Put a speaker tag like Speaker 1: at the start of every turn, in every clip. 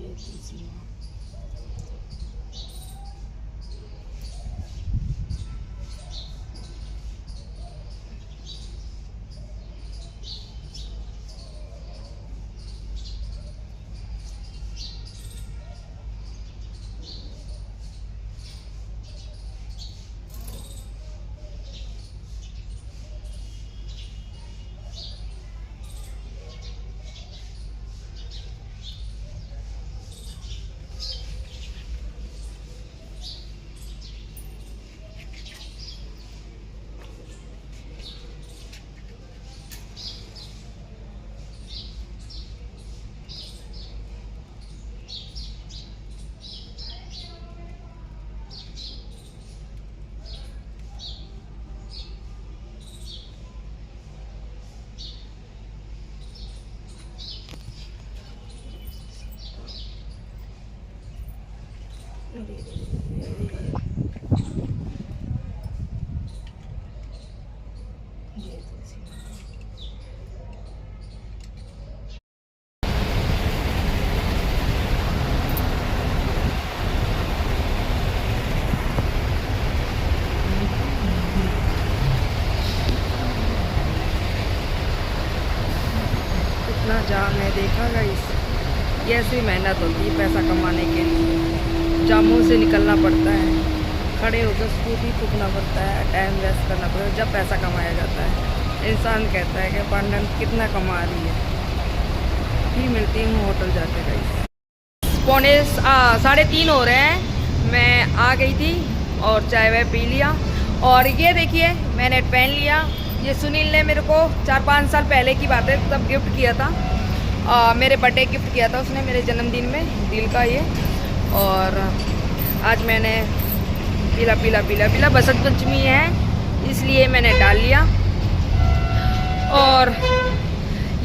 Speaker 1: जय तुलसी माँ। कितना जाम है देखा गाइस। ये ऐसी मेहनत होती है पैसा कमाने के लिए, जामों से निकलना पड़ता है, खड़े होकर स्कूटी फूकना पड़ता है, टाइम वेस्ट करना पड़ता है, जब पैसा कमाया जाता है। इंसान कहता है कि पांडन कितना कमा रही है। ही मिलती हूँ होटल जाके गाइस। 3:30 हो रहे हैं। मैं आ गई थी और चाय वाय पी लिया। और ये देखिए मैंने पहन लिया। ये सुनील ने मेरे को 4-5 साल पहले की बात है तब गिफ्ट किया था। मेरे बर्थडे गिफ्ट किया था उसने मेरे जन्मदिन में, दिल का ये। और आज मैंने पीला बसंत पंचमी है इसलिए मैंने डाल लिया। और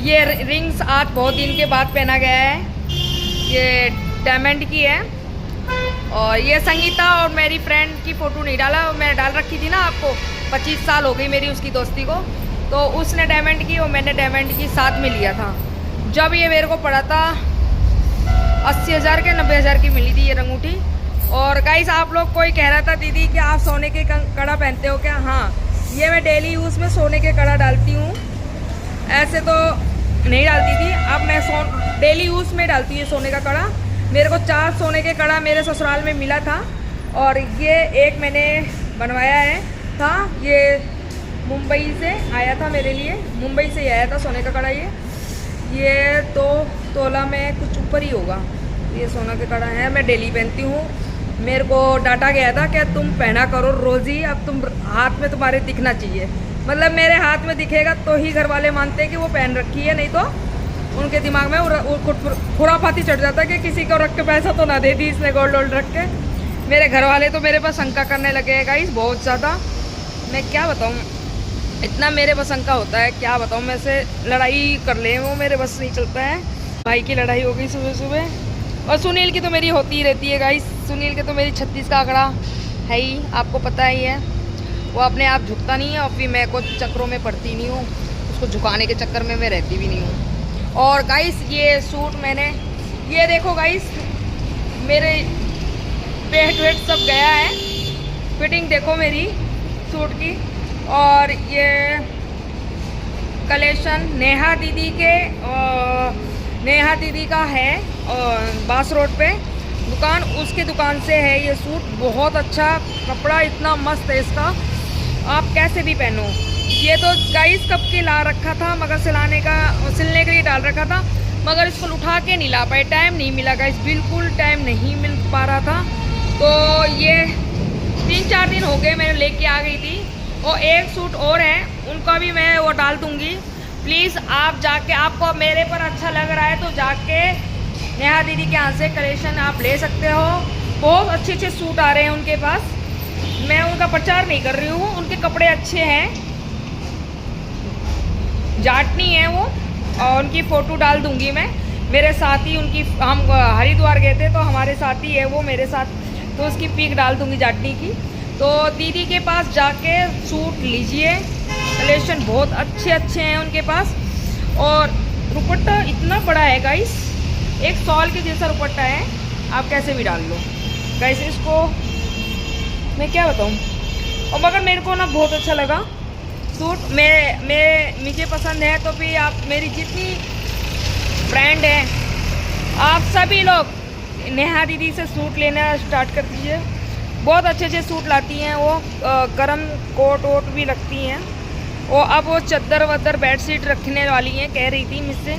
Speaker 1: ये रिंग्स आज बहुत दिन के बाद पहना गया है। ये डायमंड की है। और ये संगीता और मेरी फ्रेंड की फ़ोटो नहीं डाला, मैंने डाल रखी थी ना आपको। 25 साल हो गई मेरी उसकी दोस्ती को। तो उसने डायमंड की और मैंने डायमंड की साथ में लिया था। जब ये मेरे को पड़ा था 80,000 के 90,000 की मिली थी ये अंगूठी। और गाइस आप लोग कोई कह रहा था दीदी कि आप सोने के कड़ा पहनते हो क्या? हाँ, ये मैं डेली यूज़ में सोने के कड़ा डालती हूँ। ऐसे तो नहीं डालती थी, अब मैं डेली यूज़ में डालती हूँ सोने का कड़ा। मेरे को 4 सोने के कड़ा मेरे ससुराल में मिला था। और ये एक मैंने बनवाया था, ये मुंबई से आया था मेरे लिए। मुंबई से ही आया था सोने का कड़ा। ये तो तोला में कुछ ऊपर ही होगा। ये सोना का कड़ा है, मैं डेली पहनती हूँ। मेरे को डांटा गया था कि तुम पहना करो रोज़ ही, अब तुम हाथ में तुम्हारे दिखना चाहिए। मतलब मेरे हाथ में दिखेगा तो ही घर वाले मानते हैं कि वो पहन रखी है, नहीं तो उनके दिमाग में खुराफाती चढ़ जाता है कि किसी को रख के पैसा तो ना दे दी इसने गोल्ड वोल्ड रख के। मेरे घर वाले तो मेरे पास शंका करने लगे हैं गाइस बहुत ज़्यादा। मैं क्या बताऊँ, इतना मेरे बस शंका होता है, क्या बताऊँ। मैं से लड़ाई कर ले वो मेरे बस नहीं चलता है। भाई की लड़ाई हो गई सुबह सुबह। और सुनील की तो मेरी होती ही रहती है गाइस। सुनील के तो मेरी 36 का आंकड़ा है ही, आपको पता ही है। वो अपने आप झुकता नहीं है और फिर मैं कुछ चक्रों में पड़ती नहीं हूँ, उसको झुकाने के चक्कर में मैं रहती भी नहीं हूँ। और गाइस ये सूट मैंने, ये देखो गाइस मेरे पेट वेट सब गया है। फिटिंग देखो मेरी सूट की। और ये कलेक्शन नेहा दीदी का है बास रोड पे दुकान, उसके दुकान से है ये सूट। बहुत अच्छा कपड़ा, इतना मस्त है इसका, आप कैसे भी पहनो। ये तो गाइस कब के ला रखा था, मगर सिलने के लिए डाल रखा था, मगर इसको उठा के नहीं ला पाए, टाइम नहीं मिला गाइस, बिल्कुल टाइम नहीं मिल पा रहा था। तो ये 3-4 दिन हो गए मैंने लेके आ गई थी। और एक सूट और है, उनका भी मैं वो डाल दूँगी। प्लीज़ आप जाके, आपको मेरे पर अच्छा लग रहा है तो जाके नेहा दीदी के यहाँ से कलेक्शन आप ले सकते हो। बहुत अच्छे अच्छे सूट आ रहे हैं उनके पास। मैं उनका प्रचार नहीं कर रही हूँ, उनके कपड़े अच्छे हैं, जाटनी है वो। और उनकी फ़ोटो डाल दूँगी मैं। मेरे साथी उनकी, हम हरिद्वार गए थे तो हमारे साथी है वो मेरे साथ, तो उसकी पिक डाल दूँगी जाटनी की। तो दीदी के पास जाके सूट लीजिए, कलेक्शन बहुत अच्छे अच्छे हैं उनके पास। और दुपट्टा इतना बड़ा है गाइस, एक शॉल के जैसा दुपट्टा है, आप कैसे भी डाल लो। कैसे इसको मैं क्या बताऊँ, और मगर मेरे को ना बहुत अच्छा लगा सूट। मुझे पसंद है, तो भी आप मेरी जितनी फ्रेंड है, आप सभी लोग नेहा दीदी से सूट लेना स्टार्ट कर दीजिए। बहुत अच्छे अच्छे सूट लाती हैं वो, गरम कोट वोट भी रखती हैं वो। अब वो चद्दर वद्दर बेडशीट रखने वाली हैं, कह रही थी मुझसे।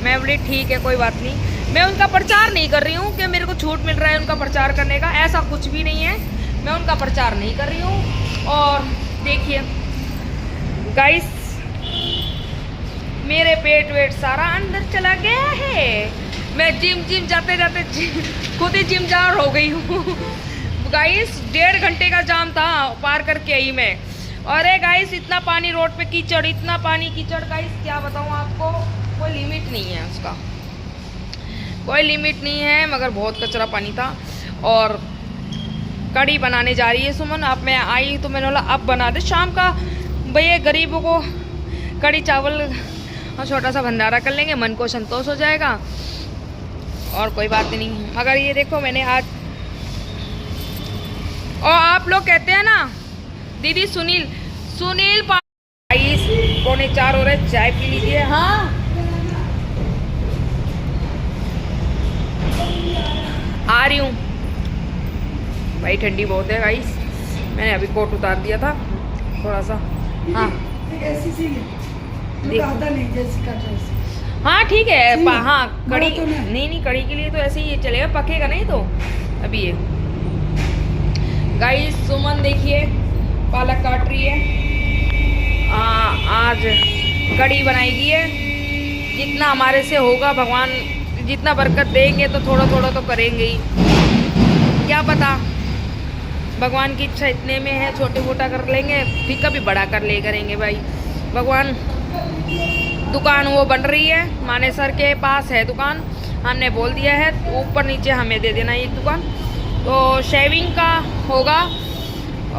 Speaker 1: मैं बोली ठीक है कोई बात नहीं। मैं उनका प्रचार नहीं कर रही हूँ कि मेरे को छूट मिल रहा है उनका प्रचार करने का, ऐसा कुछ भी नहीं है। मैं उनका प्रचार नहीं कर रही हूँ। और देखिए गाइस, मेरे पेट वेट सारा अंदर चला गया है। मैं जिम जाते जाते खुद ही जिम जार हो गई हूँ गाइस। 1.5 घंटे का जाम था, पार करके आई मैं। अरे गाइस इतना पानी रोड पे कीचड़, इतना पानी कीचड़ गाइस, क्या बताऊँ आपको, कोई लिमिट नहीं है उसका, कोई लिमिट नहीं है। मगर बहुत कचरा पानी था। और कढ़ी बनाने जा रही है सुमन। अब मैं आई तो मैंने बोला अब बना दे शाम का, भैया गरीबों को कढ़ी चावल और छोटा सा भंडारा कर लेंगे, मन को संतोष हो जाएगा। और कोई बात नहीं। मगर ये देखो मैंने आज, और आप लोग कहते हैं ना दीदी सुनील 3:45 हो रहे, चाय पी लीजिए। हाँ आ रही हूँ भाई, ठंडी बहुत है गाइस। मैंने अभी कोट उतार दिया था थोड़ा सा। हाँ हाँ ठीक है। हाँ कड़ी तो नहीं कड़ी के लिए तो ऐसे ही चलेगा, पकेगा नहीं तो अभी। ये गाइस सुमन देखिए पालक काट रही है। आज कड़ी बनाएगी है। जितना हमारे से होगा, भगवान जितना बरकत देंगे तो थोड़ा थोड़ा तो करेंगे ही, क्या पता भगवान की इच्छा इतने में है, छोटे मोटा कर लेंगे फिर कभी बड़ा कर ले करेंगे भाई भगवान। दुकान वो बन रही है, मानेसर के पास है दुकान, हमने बोल दिया है ऊपर नीचे हमें दे देना एक दुकान। तो शेविंग का होगा।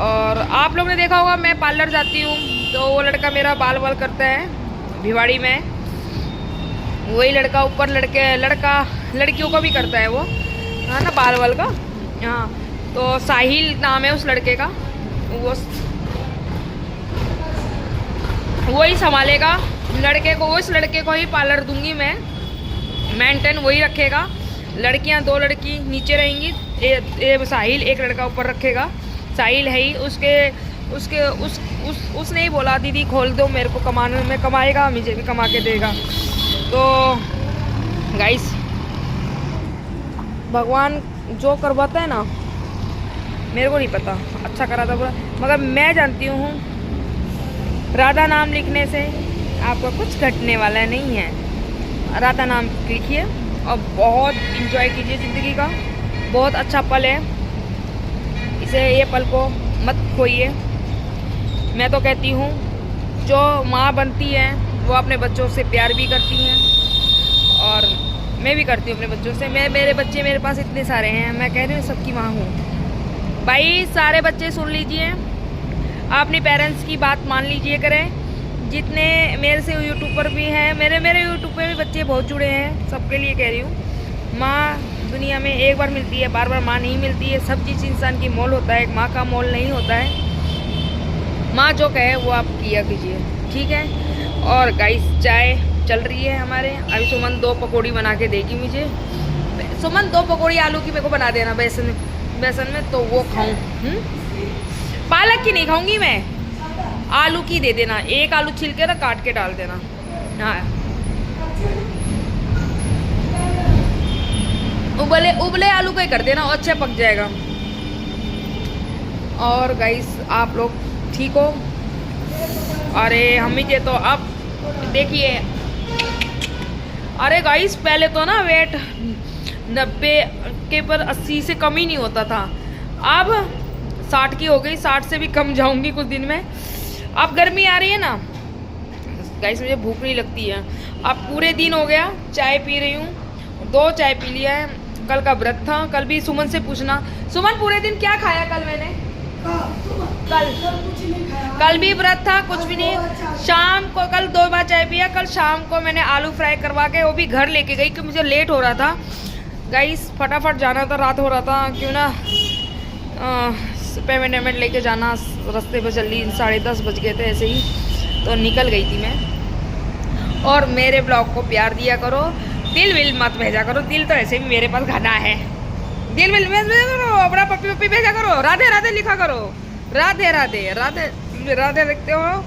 Speaker 1: और आप लोग ने देखा होगा मैं पार्लर जाती हूँ, तो वो लड़का मेरा बाल वाल करता है भिवाड़ी में, वही लड़का ऊपर लड़कियों को भी करता है वो, है ना बाल वाल का। हाँ तो साहिल नाम है उस लड़के का, वही संभालेगा लड़के को। उस लड़के को ही पार्लर दूंगी मैं, मेंटेन वही रखेगा। लड़कियां 2 लड़की नीचे रहेंगी, साहिल एक लड़का ऊपर रखेगा। साहिल है ही उसने ही बोला दीदी खोल दो, मेरे को कमाने में कमाएगा, मुझे भी कमा के देगा। तो गाइस भगवान जो करवाता है ना, मेरे को नहीं पता अच्छा कराता बुरा, मगर मैं जानती हूँ राधा नाम लिखने से आपको कुछ घटने वाला नहीं है। राधा नाम लिखिए और बहुत इंजॉय कीजिए ज़िंदगी का, बहुत अच्छा पल है, ये पल को मत खोइए। मैं तो कहती हूँ जो माँ बनती है वो अपने बच्चों से प्यार भी करती हैं, और मैं भी करती हूँ अपने बच्चों से। मेरे बच्चे मेरे पास इतने सारे हैं, मैं कह रही हूँ सबकी माँ हूँ भाई। सारे बच्चे सुन लीजिए, अपने पेरेंट्स की बात मान लीजिए करें। जितने मेरे से यूट्यूब पर भी हैं, मेरे यूट्यूब पे भी बच्चे बहुत जुड़े हैं, सबके लिए कह रही हूँ। माँ दुनिया में एक बार मिलती है, बार बार माँ नहीं मिलती है। सब चीज़ इंसान की मोल होता है, एक माँ का मोल नहीं होता है। माँ जो कहे वो आप किया कीजिए, ठीक है। और गाइस चाय चल रही है हमारे। अभी सुमन 2 पकौड़ी बना के देगी मुझे। सुमन 2 पकौड़ी आलू की मेरे को बना देना बेसन में, तो वो खाऊं। पालक की नहीं खाऊंगी मैं, आलू की दे देना। एक आलू छिल के ना काट के डाल देना। हाँ उबले आलू का ही कर देना, अच्छा पक जाएगा। और गाइस आप लोग ठीक हो? अरे हम ही तो अब देखिए, अरे गाइस पहले तो ना वेट 90 के पर 80 से कम ही नहीं होता था, अब 60 की हो गई। 60 से भी कम जाऊंगी कुछ दिन में। अब गर्मी आ रही है ना गाइस, मुझे भूख नहीं लगती है। अब पूरे दिन हो गया चाय पी रही हूँ, 2 चाय पी लिया है। कल का व्रत था, कल भी सुमन से पूछना, सुमन पूरे दिन क्या खाया कल मैंने? कल भी व्रत था, कुछ भी नहीं। शाम को कल 2 बार चाय पिया। कल शाम को मैंने आलू फ्राई करवा के वो भी घर लेके गई कि मुझे लेट हो रहा था गाइस, फटाफट जाना था, रात हो रहा था, क्यों ना पेमेंट लेके जाना, रास्ते पर जल्दी 10:30 बज गए थे ऐसे ही, तो निकल गई थी मैं। और मेरे ब्लॉग को प्यार दिया करो, दिल विल मत भेजा करो, दिल तो ऐसे भी मेरे पास घना है, दिल विल मत भेजा करो, अपना पप्पी पप्पी भेजा करो, राधे राधे लिखा करो, राधे राधे राधे राधे लिखते हो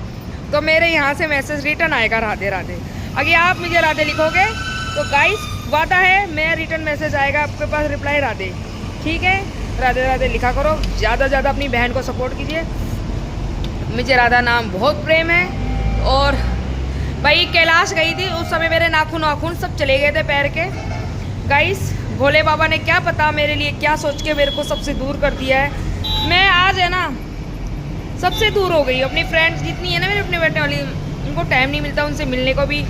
Speaker 1: तो मेरे यहाँ से मैसेज रिटर्न आएगा राधे राधे। अगर आप मुझे राधे लिखोगे तो गाइस वादा है मैं रिटर्न मैसेज आएगा आपके पास, रिप्लाई राधे, ठीक है। राधे राधे लिखा करो, ज़्यादा से ज़्यादा अपनी बहन को सपोर्ट कीजिए। मुझे राधा नाम बहुत प्रेम है। और भाई कैलाश गई थी, उस समय मेरे नाखून सब चले गए थे पैर के गाइस। भोले बाबा ने क्या पता मेरे लिए क्या सोच के मेरे को सबसे दूर कर दिया है। मैं आज है ना सबसे दूर हो गई हूँ। अपनी फ्रेंड्स जितनी है ना मेरे अपने बैठने वाली, उनको टाइम नहीं मिलता उनसे मिलने को भी,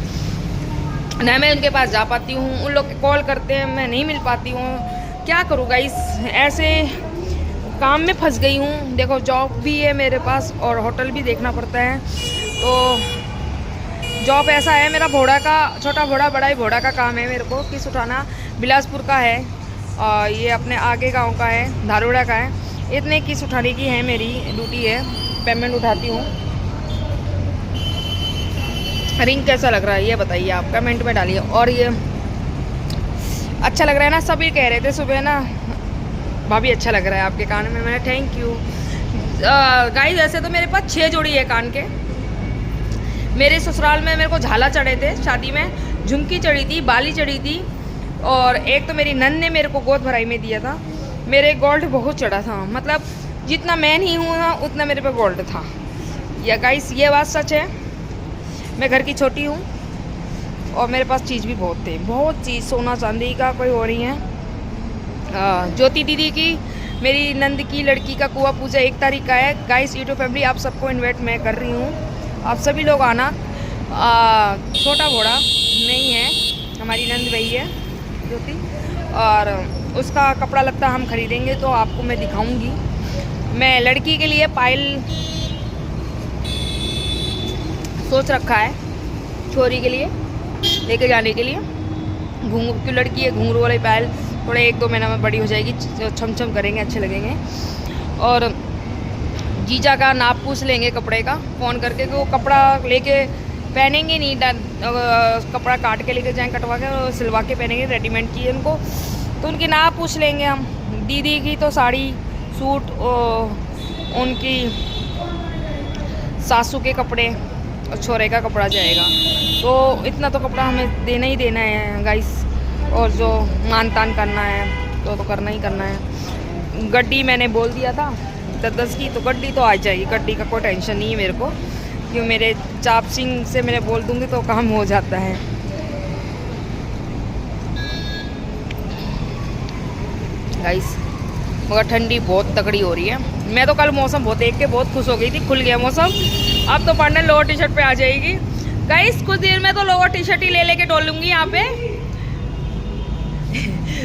Speaker 1: ना मैं उनके पास जा पाती हूँ। उन लोग कॉल करते हैं, मैं नहीं मिल पाती हूँ। क्या करूँ गाइस, ऐसे काम में फंस गई हूँ। देखो जॉब भी है मेरे पास और होटल भी देखना पड़ता है। तो जॉब ऐसा है मेरा भोड़ा का, छोटा भोड़ा बड़ा ही भोड़ा का काम है मेरे को, किस उठाना बिलासपुर का है और ये अपने आगे गांव का है, धारोड़ा का है। इतने किस उठाने की है मेरी ड्यूटी है, पेमेंट उठाती हूँ। रिंग कैसा लग रहा है ये बताइए आप, कमेंट में डालिए। और ये अच्छा लग रहा है ना, सभी कह रहे थे सुबह ना भाभी अच्छा लग रहा है आपके कान में, मैंने थैंक यू गाइस। ऐसे तो मेरे पास 6 जोड़ी है कान के। मेरे ससुराल में मेरे को झाला चढ़े थे शादी में, झुमकी चढ़ी थी, बाली चढ़ी थी, और एक तो मेरी नन ने मेरे को गोद भराई में दिया था। मेरे गोल्ड बहुत चढ़ा था, मतलब जितना मैं नहीं हूँ ना उतना मेरे पे गोल्ड था। या गाइस ये बात सच है, मैं घर की छोटी हूँ और मेरे पास चीज़ भी बहुत थे, बहुत चीज़, सोना चांदी का कोई और नहीं है। ज्योति दीदी की, मेरी नंद की लड़की का कुआं पूजा 1 तारीख का है गाइस। यूट्यूब फैमिली आप सबको इनवाइट मैं कर रही हूँ, आप सभी लोग आना। छोटा घोड़ा नहीं है, हमारी नंद भाई है ज्योति, और उसका कपड़ा लत्ता हम खरीदेंगे तो आपको मैं दिखाऊंगी। मैं लड़की के लिए पायल सोच रखा है, छोरी के लिए लेके जाने के लिए। घुंघरू की लड़की है, घुंघरू वाली पायल थोड़े 1-2 महीना में बड़ी हो जाएगी, छम छम करेंगे, अच्छे लगेंगे। और जीजा का नाप पूछ लेंगे कपड़े का फ़ोन करके कि वो कपड़ा लेके पहनेंगे नहीं, कपड़ा काट के लेके जाएँ, कटवा के और सिलवा के पहनेंगे, रेडीमेड चाहिए उनको, तो उनकी नाप पूछ लेंगे हम। दीदी की तो साड़ी सूट, उनकी सासू के कपड़े और छोरे का कपड़ा जाएगा, तो इतना तो कपड़ा हमें देना ही देना है गाइस। और जो मान तान करना है तो करना ही करना है। गड्डी मैंने बोल दिया था 10 की, तो गड्डी तो आ जाएगी, गड्डी का कोई टेंशन नहीं है मेरे को, क्यों मेरे चाप सिंह से मैंने बोल दूँगी तो काम हो जाता है। गाइस मगर ठंडी बहुत तगड़ी हो रही है। मैं तो कल मौसम बहुत देख के बहुत खुश हो गई थी, खुल गया मौसम। अब तो पार्टनर लोअर टी शर्ट पे आ जाएगी गाइस, कुछ देर में तो लोअर टी शर्ट ही ले लेके डोलूंगी यहाँ पे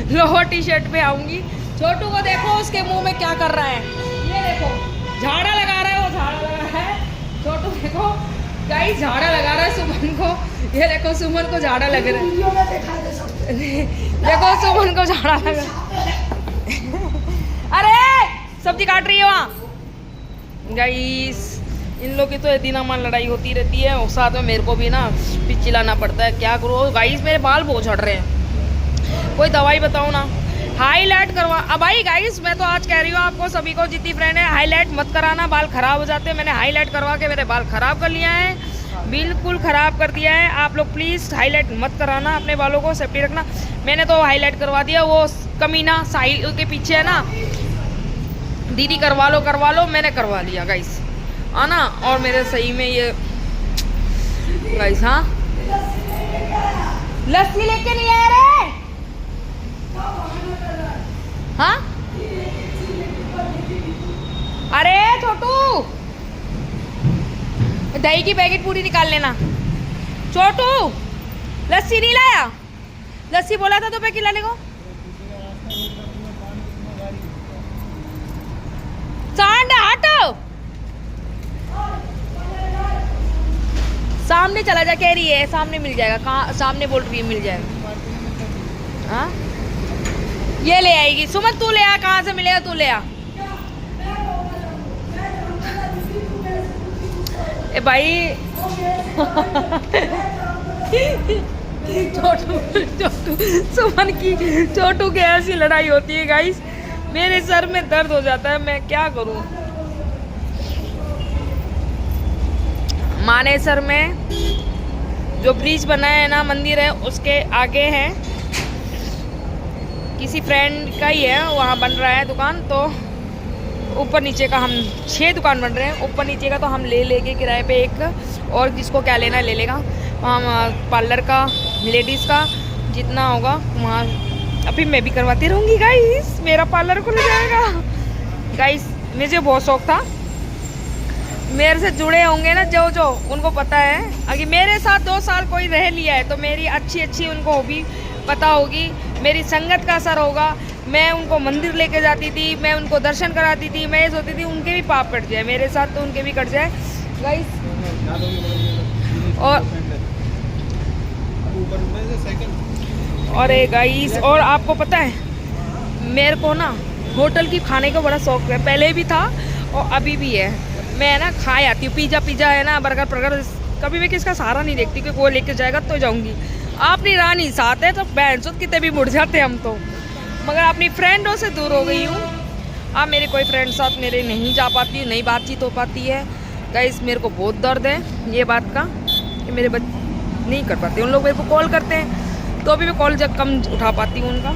Speaker 1: लोअर टी शर्ट पे आऊंगी। छोटू को देखो उसके मुंह में क्या कर रहा है, ये देखो झाड़ा लगा रहा है, वो झाड़ा लगा रहा है। छोटू देखो गाइस झाड़ा लगा रहा है सुमन को, ये देखो सुमन को झाड़ा लग रहा है देखो सुमन को झाड़ा लग रहा है। अरे सब्जी काट रही है वहाँ गाइस। इन लोग की तो दिनामान लड़ाई होती रहती है और साथ में मेरे को भी ना चिल्लाना पड़ता है। क्या करो गाइस, मेरे बाल बहुत झड़ रहे हैं, कोई दवाई बताओ ना। हाईलाइट करवा, अब भाई गाइस मैं तो आज कह रही हूँ आपको सभी को, जितनी फ्रेंड है हाईलाइट मत कराना, बाल खराब हो जाते हैं। मैंने हाईलाइट करवा के मेरे बाल खराब कर लिया है, बिल्कुल ख़राब कर दिया है। आप लोग प्लीज़ हाईलाइट मत कराना, अपने बालों को सेफ्टी रखना। मैंने तो हाईलाइट करवा दिया, वो कमीना साहिल के पीछे है ना, दीदी करवा लो, मैंने करवा लिया गाइस, आना। और मेरे सही में ये गाइस, हाँ लस्सी लेके नहीं आ रहे, हाँ अरे छोटू दही की पैकेट पूरी निकाल लेना। छोटू लस्सी नहीं लाया, लस्सी बोला था तो पैकेट लाने को। सांड हटो, सामने चला जा, कह रही है सामने मिल जाएगा। कहाँ सामने बोल रही है मिल जाएगा? हाँ ये ले आएगी। सुमन तू ले आ, कहाँ से मिलेगा? तू ले आ। ए भाई छोटू छोटू सुमन की छोटू की ऐसी लड़ाई होती है गाइस, मेरे सर में दर्द हो जाता है, मैं क्या करूं। मानेसर में जो ब्रिज बना है ना, मंदिर है, उसके आगे है, किसी फ्रेंड का ही है, वहाँ बन रहा है दुकान। तो ऊपर नीचे का हम 6 दुकान बन रहे हैं, ऊपर नीचे का तो हम ले लेंगे किराए पे एक, और जिसको क्या लेना है ले लेगा। वहाँ पार्लर का, लेडीज़ का जितना होगा वहाँ अभी मैं भी करवाती रहूँगी गाइस, मेरा पार्लर खुल जाएगा गाइस। मुझे बहुत शौक था, मेरे से जुड़े होंगे ना जो जो, उनको पता है। अगर मेरे साथ 2 साल कोई रह लिया है तो मेरी अच्छी उनको हॉबी पता होगी, मेरी संगत का असर होगा। मैं उनको मंदिर लेके जाती थी, मैं उनको दर्शन कराती थी, मैं ये सोचती थी उनके भी पाप कट जाए, मेरे साथ तो उनके भी कट जाए गाइस। और गाइस, और आपको पता है मेरे को ना होटल की खाने का बड़ा शौक है, पहले भी था और अभी भी है। मैं ना खाए आती हूँ, पिज़्ज़ा है ना, बर्गर, कभी मैं किसका सहारा नहीं देखती कि वो लेके जाएगा तो जाऊँगी। अपनी रानी साथ है तो बहन चोद कितने भी मुड़ जाते हम तो, मगर अपनी फ्रेंडों से दूर हो गई हूँ। अब मेरे कोई फ्रेंड साथ मेरे नहीं जा पाती, नहीं बातचीत हो पाती है गाइस। मेरे को बहुत दर्द है ये बात का कि मेरे बच्चे नहीं कर पाते। उन लोग मेरे को कॉल करते हैं तो अभी मैं कॉल जब कम उठा पाती हूँ उनका।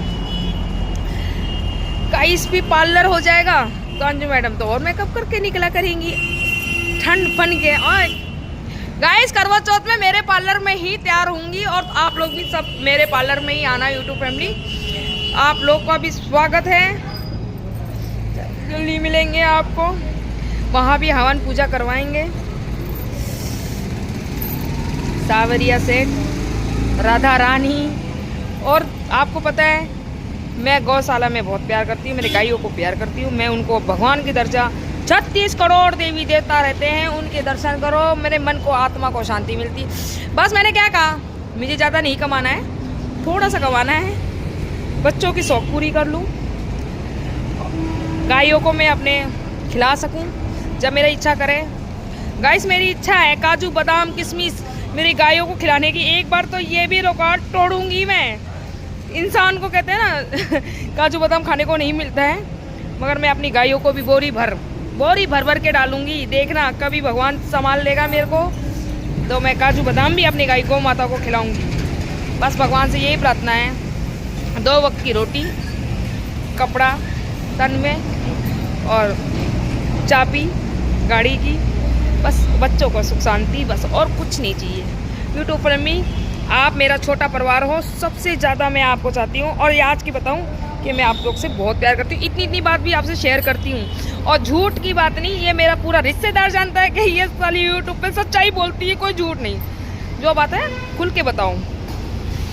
Speaker 1: गाइस भी पार्लर हो जाएगा तो अंजू मैडम तो और मेकअप करके निकला करेंगी ठंड फन के। और गाइस करवा चौथ में मेरे पार्लर में ही तैयार होंगी, और आप लोग भी सब मेरे पार्लर में ही आना। यूट्यूब फैमिली आप लोग का भी स्वागत है, जल्दी मिलेंगे आपको, वहाँ भी हवन पूजा करवाएंगे। सावरिया सेठ, राधा रानी। और आपको पता है मैं गौशाला में बहुत प्यार करती हूँ, मेरे गायों को प्यार करती हूँ। मैं उनको भगवान की दर्जा, 36 करोड़ देवी देवता रहते हैं, उनके दर्शन करो, मेरे मन को, आत्मा को शांति मिलती। बस मैंने क्या कहा, मुझे ज़्यादा नहीं कमाना है, थोड़ा सा कमाना है, बच्चों की शौक पूरी कर लूँ, गायों को मैं अपने खिला सकूँ जब मेरा इच्छा करे। गाइस मेरी इच्छा है काजू बादाम किशमिश मेरी गायों को खिलाने की। एक बार तो ये भी रिकॉर्ड तोड़ूंगी मैं। इंसान को कहते हैं ना काजू बादाम खाने को नहीं मिलता है, मगर मैं अपनी गायों को भी बोरी भर के डालूंगी। देखना कभी भगवान संभाल लेगा मेरे को तो मैं काजू बादाम भी अपनी गाय को, माता को खिलाऊंगी। बस भगवान से यही प्रार्थना है, 2 वक्त की रोटी, कपड़ा तन में और चाबी गाड़ी की, बस बच्चों को सुख शांति, बस और कुछ नहीं चाहिए। यूट्यूब पर मी आप मेरा छोटा परिवार हो, सबसे ज़्यादा मैं आपको चाहती हूँ। और ये आज की बताऊँ कि मैं आप लोग से बहुत प्यार करती हूँ, इतनी बात भी आपसे शेयर करती हूँ। और झूठ की बात नहीं, ये मेरा पूरा रिश्तेदार जानता है कि ये साली यूट्यूब पे सच्चाई बोलती है, कोई झूठ नहीं। जो बात है खुल के बताऊँ,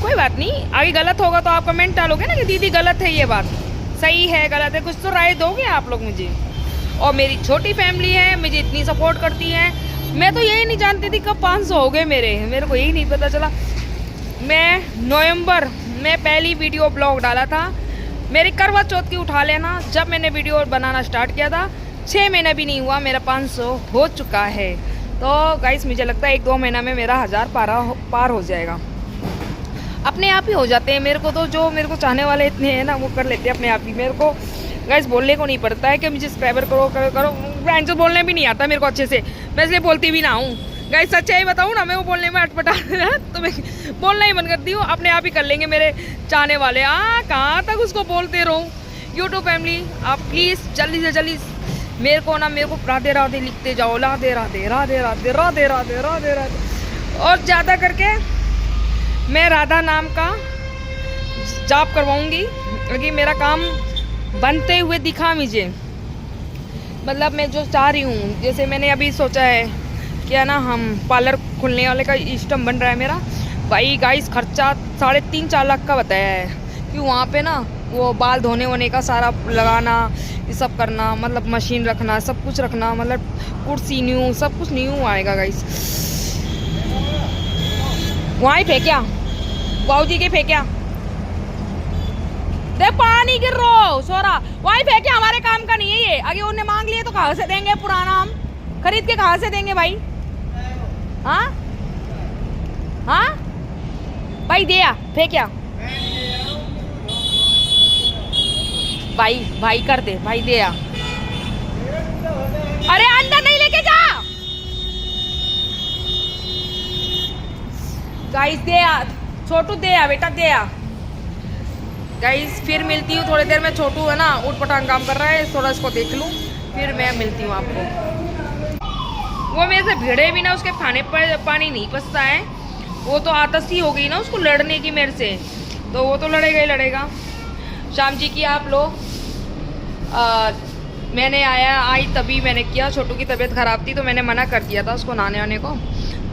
Speaker 1: कोई बात नहीं, आगे गलत होगा तो आप कमेंट डालोगे ना कि दीदी गलत है, ये बात सही है गलत है, कुछ तो राय दोगे आप लोग मुझे। और मेरी छोटी फैमिली है, मुझे इतनी सपोर्ट करती है। मैं तो यही नहीं जानती थी कब 500 हो गए मेरे को यही नहीं पता चला। मैं नवंबर में पहली वीडियो ब्लॉग डाला था, मेरी करवा चौथ की उठा लेना, जब मैंने वीडियो बनाना स्टार्ट किया था 6 महीना भी नहीं हुआ, मेरा 500 हो चुका है। तो गाइस मुझे लगता है 1-2 महीना में मेरा 1000 पार हो जाएगा, अपने आप ही हो जाते हैं। मेरे को तो जो मेरे को चाहने वाले इतने हैं ना, वो कर लेते हैं अपने आप ही। मेरे को गाइस बोलने को नहीं पड़ता है कि मुझे सब्सक्राइबर करो। ब्रांड बोलने भी नहीं आता मेरे को अच्छे से, मैं इसलिए बोलती भी ना हूँ। गाइस सच्चाई बताऊँ ना, मैं वो बोलने में अटपटा तो मैं बोलना ही बंद करती हूँ, अपने आप ही कर लेंगे मेरे चाहने वाले। कहाँ तक उसको बोलते रहूँ। यूट्यूब फैमिली आप प्लीज़ जल्दी से जल्दी मेरे को राधे राधे लिखते जाओ, राधे राधे राधे राधे राधे राधे राधे राधे। और ज़्यादा करके मैं राधा नाम का जाप करवाऊँगी, क्योंकि मेरा काम बनते हुए दिखा मुझे। मतलब मैं जो चाह रही हूँ, जैसे मैंने अभी सोचा है क्या ना, हम पार्लर खुलने वाले का सिस्टम बन रहा है मेरा। भाई गाइस खर्चा 3.5-4 लाख का बताया है, कि वहाँ पे ना वो बाल धोने वोने का सारा लगाना, ये सब करना, मतलब मशीन रखना, सब कुछ रखना, मतलब कुर्सी न्यू, सब कुछ न्यू आएगा गाइस। वहाँ ही फेंक्या बाबूजी के, फेंक्या देख पानी गिर रहा हो सोरा, वहीं फेंके, हमारे काम का नहीं है ये। आगे उन्हें मांग लिए तो कहाँ से देंगे, पुराना हम खरीद के कहाँ से देंगे भाई? हाँ हाँ भाई दिया फेंक्या भाई, भाई कर दे भाई, दिया। अरे अंदर नहीं लेके जा गाइस, दिया छोटू, दिया बेटा दिया। गाइस फिर मिलती हूँ थोड़ी देर में, छोटू है ना उठ पटांग काम कर रहा है, थोड़ा इसको देख लूँ फिर मैं मिलती हूँ आपको। वो मेरे से भिड़े भी ना, उसके खाने पर पानी नहीं पसता है, वो तो आतसी हो गई ना उसको लड़ने की मेरे से, तो वो तो लड़ेगा ही लड़ेगा। शाम जी की आप लो, मैंने आई तभी मैंने किया, छोटू की तबीयत ख़राब थी तो मैंने मना कर दिया था उसको नहाने आने को,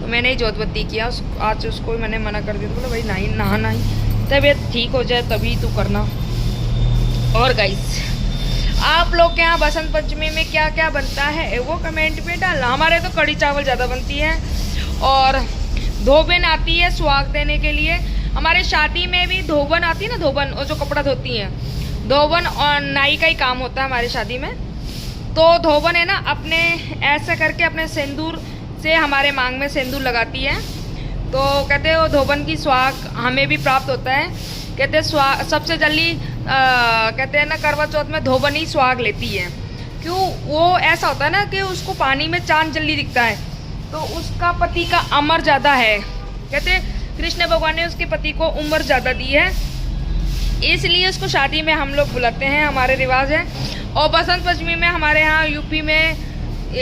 Speaker 1: तो मैंने ही जोतबत्ती किया आज उसको मैंने मना कर दिया, तो बोला भाई नहीं नहाना ही, तबीयत ठीक हो जाए तभी तू करना। और गाइस आप लोग के यहाँ बसंत पंचमी में क्या क्या बनता है वो कमेंट में डालना। हमारे तो कड़ी चावल ज़्यादा बनती है और धोबन आती है सुहाग देने के लिए। हमारे शादी में भी धोबन आती है ना, धोबन और जो कपड़ा धोती हैं, धोबन और नाई का ही काम होता है हमारी शादी में। तो धोबन है ना अपने ऐसा करके अपने सिंदूर से हमारे मांग में सिंदूर लगाती है, तो कहते हैं वो धोबन की सुहाग हमें भी प्राप्त होता है। कहते हैं सबसे जल्दी कहते हैं ना करवा चौथ में धोबन ही सुहाग लेती है, क्यों? वो ऐसा होता है ना कि उसको पानी में चांद जल्दी दिखता है, तो उसका पति का अमर ज़्यादा है। कहते कृष्ण भगवान ने उसके पति को उम्र ज़्यादा दी है, इसलिए उसको शादी में हम लोग बुलाते हैं, हमारे रिवाज है। और बसंत पंचमी में हमारे यहाँ यूपी में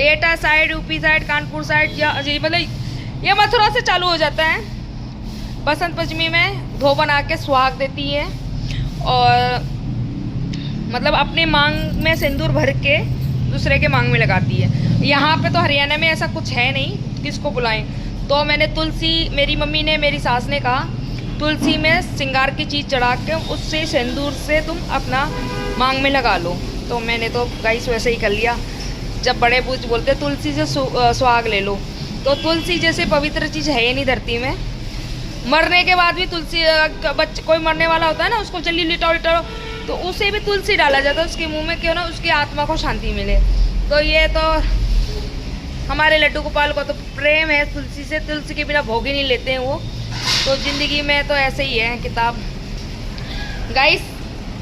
Speaker 1: एटा side, UP side, Kanpur side, या मतलब ये मथुरा से चालू हो जाता है। बसंत पंचमी में धोबन आके सुहाग देती है और मतलब अपने मांग में सिंदूर भर के दूसरे के मांग में लगाती है। यहाँ पे तो हरियाणा में ऐसा कुछ है नहीं, किसको बुलाएं? तो मैंने तुलसी, मेरी मम्मी ने, मेरी सास ने कहा तुलसी में श्रृंगार की चीज़ चढ़ा के उससे सिंदूर से तुम अपना मांग में लगा लो। तो मैंने तो गाइस वैसे ही कर लिया। जब बड़े बूझ बोलते तुलसी से सुहाग ले लो, तो तुलसी जैसे पवित्र चीज़ है ही नहीं धरती में। मरने के बाद भी तुलसी, कोई मरने वाला होता है ना उसको जल्दी लिटाओ लिटाओ, तो उसे भी तुलसी डाला जाता है उसके मुंह में, क्यों ना उसकी आत्मा को शांति मिले। तो ये तो हमारे लड्डू गोपाल को तो प्रेम है तुलसी से, तुलसी के बिना भोग ही नहीं लेते हैं वो। तो ज़िंदगी में तो ऐसे ही है किताब गाइस।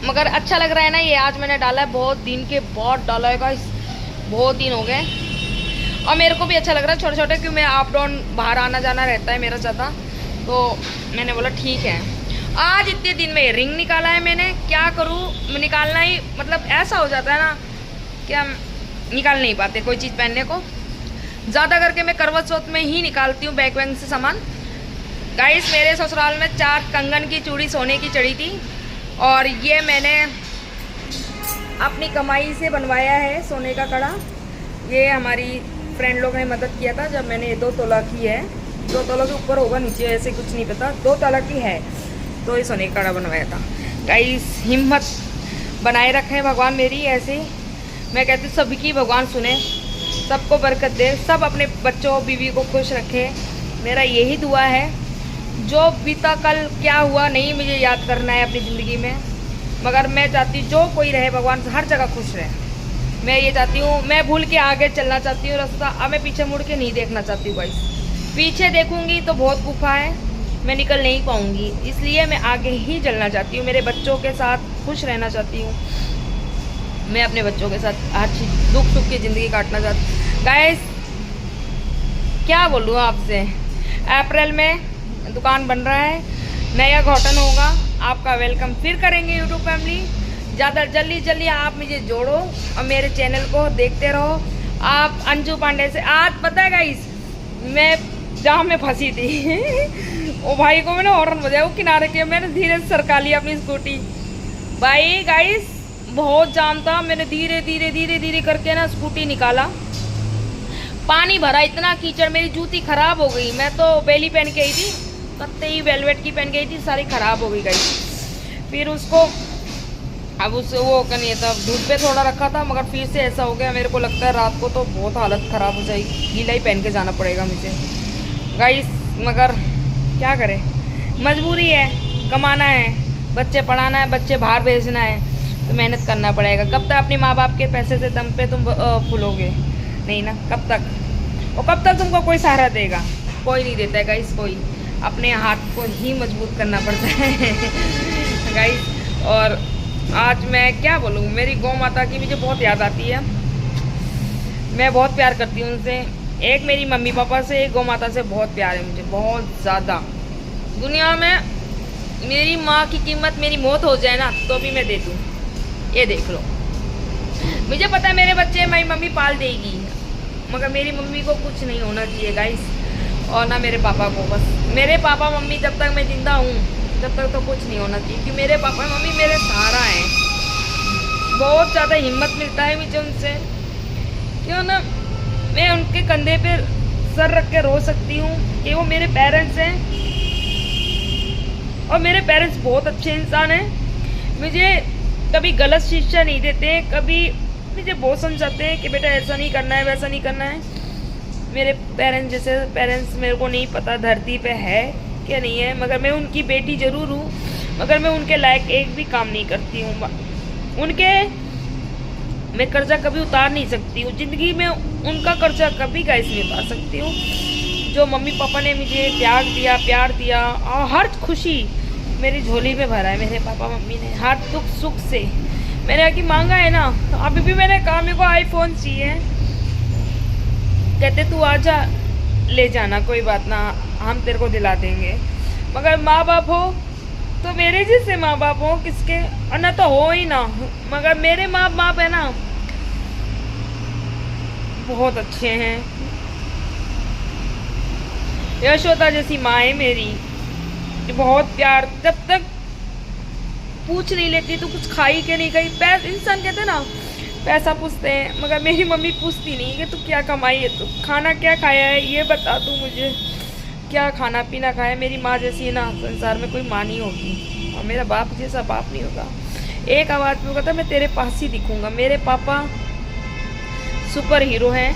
Speaker 1: मगर अच्छा लग रहा है ना ये, आज मैंने डाला है, बहुत दिन के बाद डाला है गाइस, बहुत दिन हो गए। और मेरे को भी अच्छा लग रहा है छोटे छोटे, क्योंकि मैं अप डाउन बाहर आना जाना रहता है मेरा ज़्यादा, तो मैंने बोला ठीक है। आज इतने दिन में रिंग निकाला है मैंने, क्या करूँ, निकालना ही मतलब ऐसा हो जाता है ना कि हम निकाल नहीं पाते कोई चीज़ पहनने को। ज़्यादा करके मैं करवा चौथ में ही निकालती हूँ बैक वैंक से सामान। गाइस मेरे ससुराल में 4 कंगन की चूड़ी सोने की चढ़ी थी, और ये मैंने अपनी कमाई से बनवाया है सोने का कड़ा। ये हमारी फ्रेंड लोग ने मदद किया था जब मैंने 2 तोला की है, 2 तोला के ऊपर होगा, नीचे ऐसे कुछ नहीं पता, 2 तोला की है, तो ये सोने का कड़ा बनवाया था। गाइस हिम्मत बनाए रखें भगवान मेरी, ऐसे मैं कहती हूँ सबकी भगवान सुने, सबको बरकत दे, सब अपने बच्चों बीवी को खुश रखे, मेरा यही दुआ है। जो बीता कल क्या हुआ नहीं मुझे याद करना है अपनी ज़िंदगी में, मगर मैं चाहती हूँ जो कोई रहे भगवान हर जगह खुश रहे। मैं ये चाहती हूँ, मैं भूल के आगे चलना चाहती हूँ रास्ता, अब मैं पीछे मुड़ के नहीं देखना चाहती हूँ गाइस। पीछे देखूँगी तो बहुत गुफा है, मैं निकल नहीं पाऊँगी, इसलिए मैं आगे ही चलना चाहती हूँ। मेरे बच्चों के साथ खुश रहना चाहती हूँ, मैं अपने बच्चों के साथ हर चीज़ दुख सुख की ज़िंदगी काटना चाहती हूँ गाइस। क्या बोलूँ आपसे, अप्रैल में दुकान बन रहा है, नया घोटन होगा, आपका वेलकम फिर करेंगे यूट्यूब फैमिली। ज़्यादा जल्दी आप मुझे जोड़ो और मेरे चैनल को देखते रहो। आप अंजू पांडे से, आज पता है गाइस मैं जाम में फंसी थी ओ भाई को मैंने हॉर्न बजाया, वो किनारे किया, मैंने धीरे से सरका लिया अपनी स्कूटी। भाई गाइस बहुत जाम था, मैंने धीरे धीरे करके ना स्कूटी निकाला, पानी भरा, इतना कीचड़, मेरी जूती खराब हो गई। मैं तो बेली पहन के आई थी, कत्ते ही वेलवेट की पहन गई थी, सारी ख़राब हो गई गाइस। फिर उसको अब उससे वो क्या नहीं था, धूप पे थोड़ा रखा था मगर फिर से ऐसा हो गया। मेरे को लगता है रात को तो बहुत हालत ख़राब हो जाएगी, गीला ही पहन के जाना पड़ेगा मुझे गाइस। मगर क्या करें, मजबूरी है, कमाना है, बच्चे पढ़ाना है, बच्चे बाहर भेजना है, तो मेहनत करना पड़ेगा। कब तक अपने माँ बाप के पैसे से दम पे तुम फूलोगे? नहीं ना, कब तक? और कब तक तुमको कोई सहारा देगा? कोई नहीं देता है गाइस, कोई। अपने हाथ को ही मजबूत करना पड़ता है गाइस। और आज मैं क्या बोलूँ, मेरी गौ माता की मुझे बहुत याद आती है। मैं बहुत प्यार करती हूँ उनसे, एक मेरी मम्मी पापा से, एक गौ माता से बहुत प्यार है मुझे, बहुत ज़्यादा। दुनिया में मेरी माँ की कीमत मेरी मौत हो जाए ना तो भी मैं दे दूँ, ये देख लो। मुझे पता है मेरे बच्चे मेरी मम्मी पाल देगी, मगर मेरी मम्मी को कुछ नहीं होना चाहिए गाइस, और ना मेरे पापा को। बस मेरे पापा मम्मी जब तक मैं जिंदा हूँ जब तक तो कुछ नहीं होना चाहिए, क्योंकि मेरे पापा मम्मी मेरे सहारा हैं। बहुत ज़्यादा हिम्मत मिलता है मुझे उनसे, क्यों ना मैं उनके कंधे पे सर रख के रो सकती हूँ कि वो मेरे पेरेंट्स हैं। और मेरे पेरेंट्स बहुत अच्छे इंसान हैं, मुझे कभी गलत शिक्षा नहीं देते, कभी मुझे बहुत समझाते हैं कि बेटा ऐसा नहीं करना है, वैसा नहीं करना है। मेरे पेरेंट्स जैसे पेरेंट्स मेरे को नहीं पता धरती पे है क्या नहीं है, मगर मैं उनकी बेटी ज़रूर हूँ, मगर मैं उनके लायक एक भी काम नहीं करती हूँ। उनके मैं कर्जा कभी उतार नहीं सकती हूँ, ज़िंदगी में उनका कर्जा कभी गाइस नहीं उतार सकती हूँ। जो मम्मी पापा ने मुझे त्याग दिया, प्यार दिया, और हर खुशी मेरी झोली में भरा है मेरे पापा मम्मी ने, हर दुख सुख से। मैंने आके मांगा है ना, तो अभी भी मैंने कहा मेरे को आईफोन चाहिए, कहते तू आजा ले जाना, कोई बात ना, हम तेरे को दिला देंगे। मगर माँ बाप हो तो मेरे जैसे माँ बाप हो किसके, और ना तो हो ही ना, मगर मेरे माँ बाप है ना बहुत अच्छे हैं। यशोदा जैसी माँ है मेरी, बहुत प्यार, जब तक पूछ नहीं लेती तो कुछ खाई के नहीं खाई। इंसान कहते ना पैसा पूछते हैं, मगर मेरी मम्मी पूछती नहीं कि तू क्या कमाई है, तू खाना क्या खाया है, ये बता तू मुझे, क्या खाना पीना खाया। मेरी माँ जैसी है ना संसार में कोई माँ नहीं होगी, और मेरा बाप जैसा बाप नहीं होगा। एक आवाज़ में होगा था मैं तेरे पास ही दिखूंगा। मेरे पापा सुपर हीरो हैं,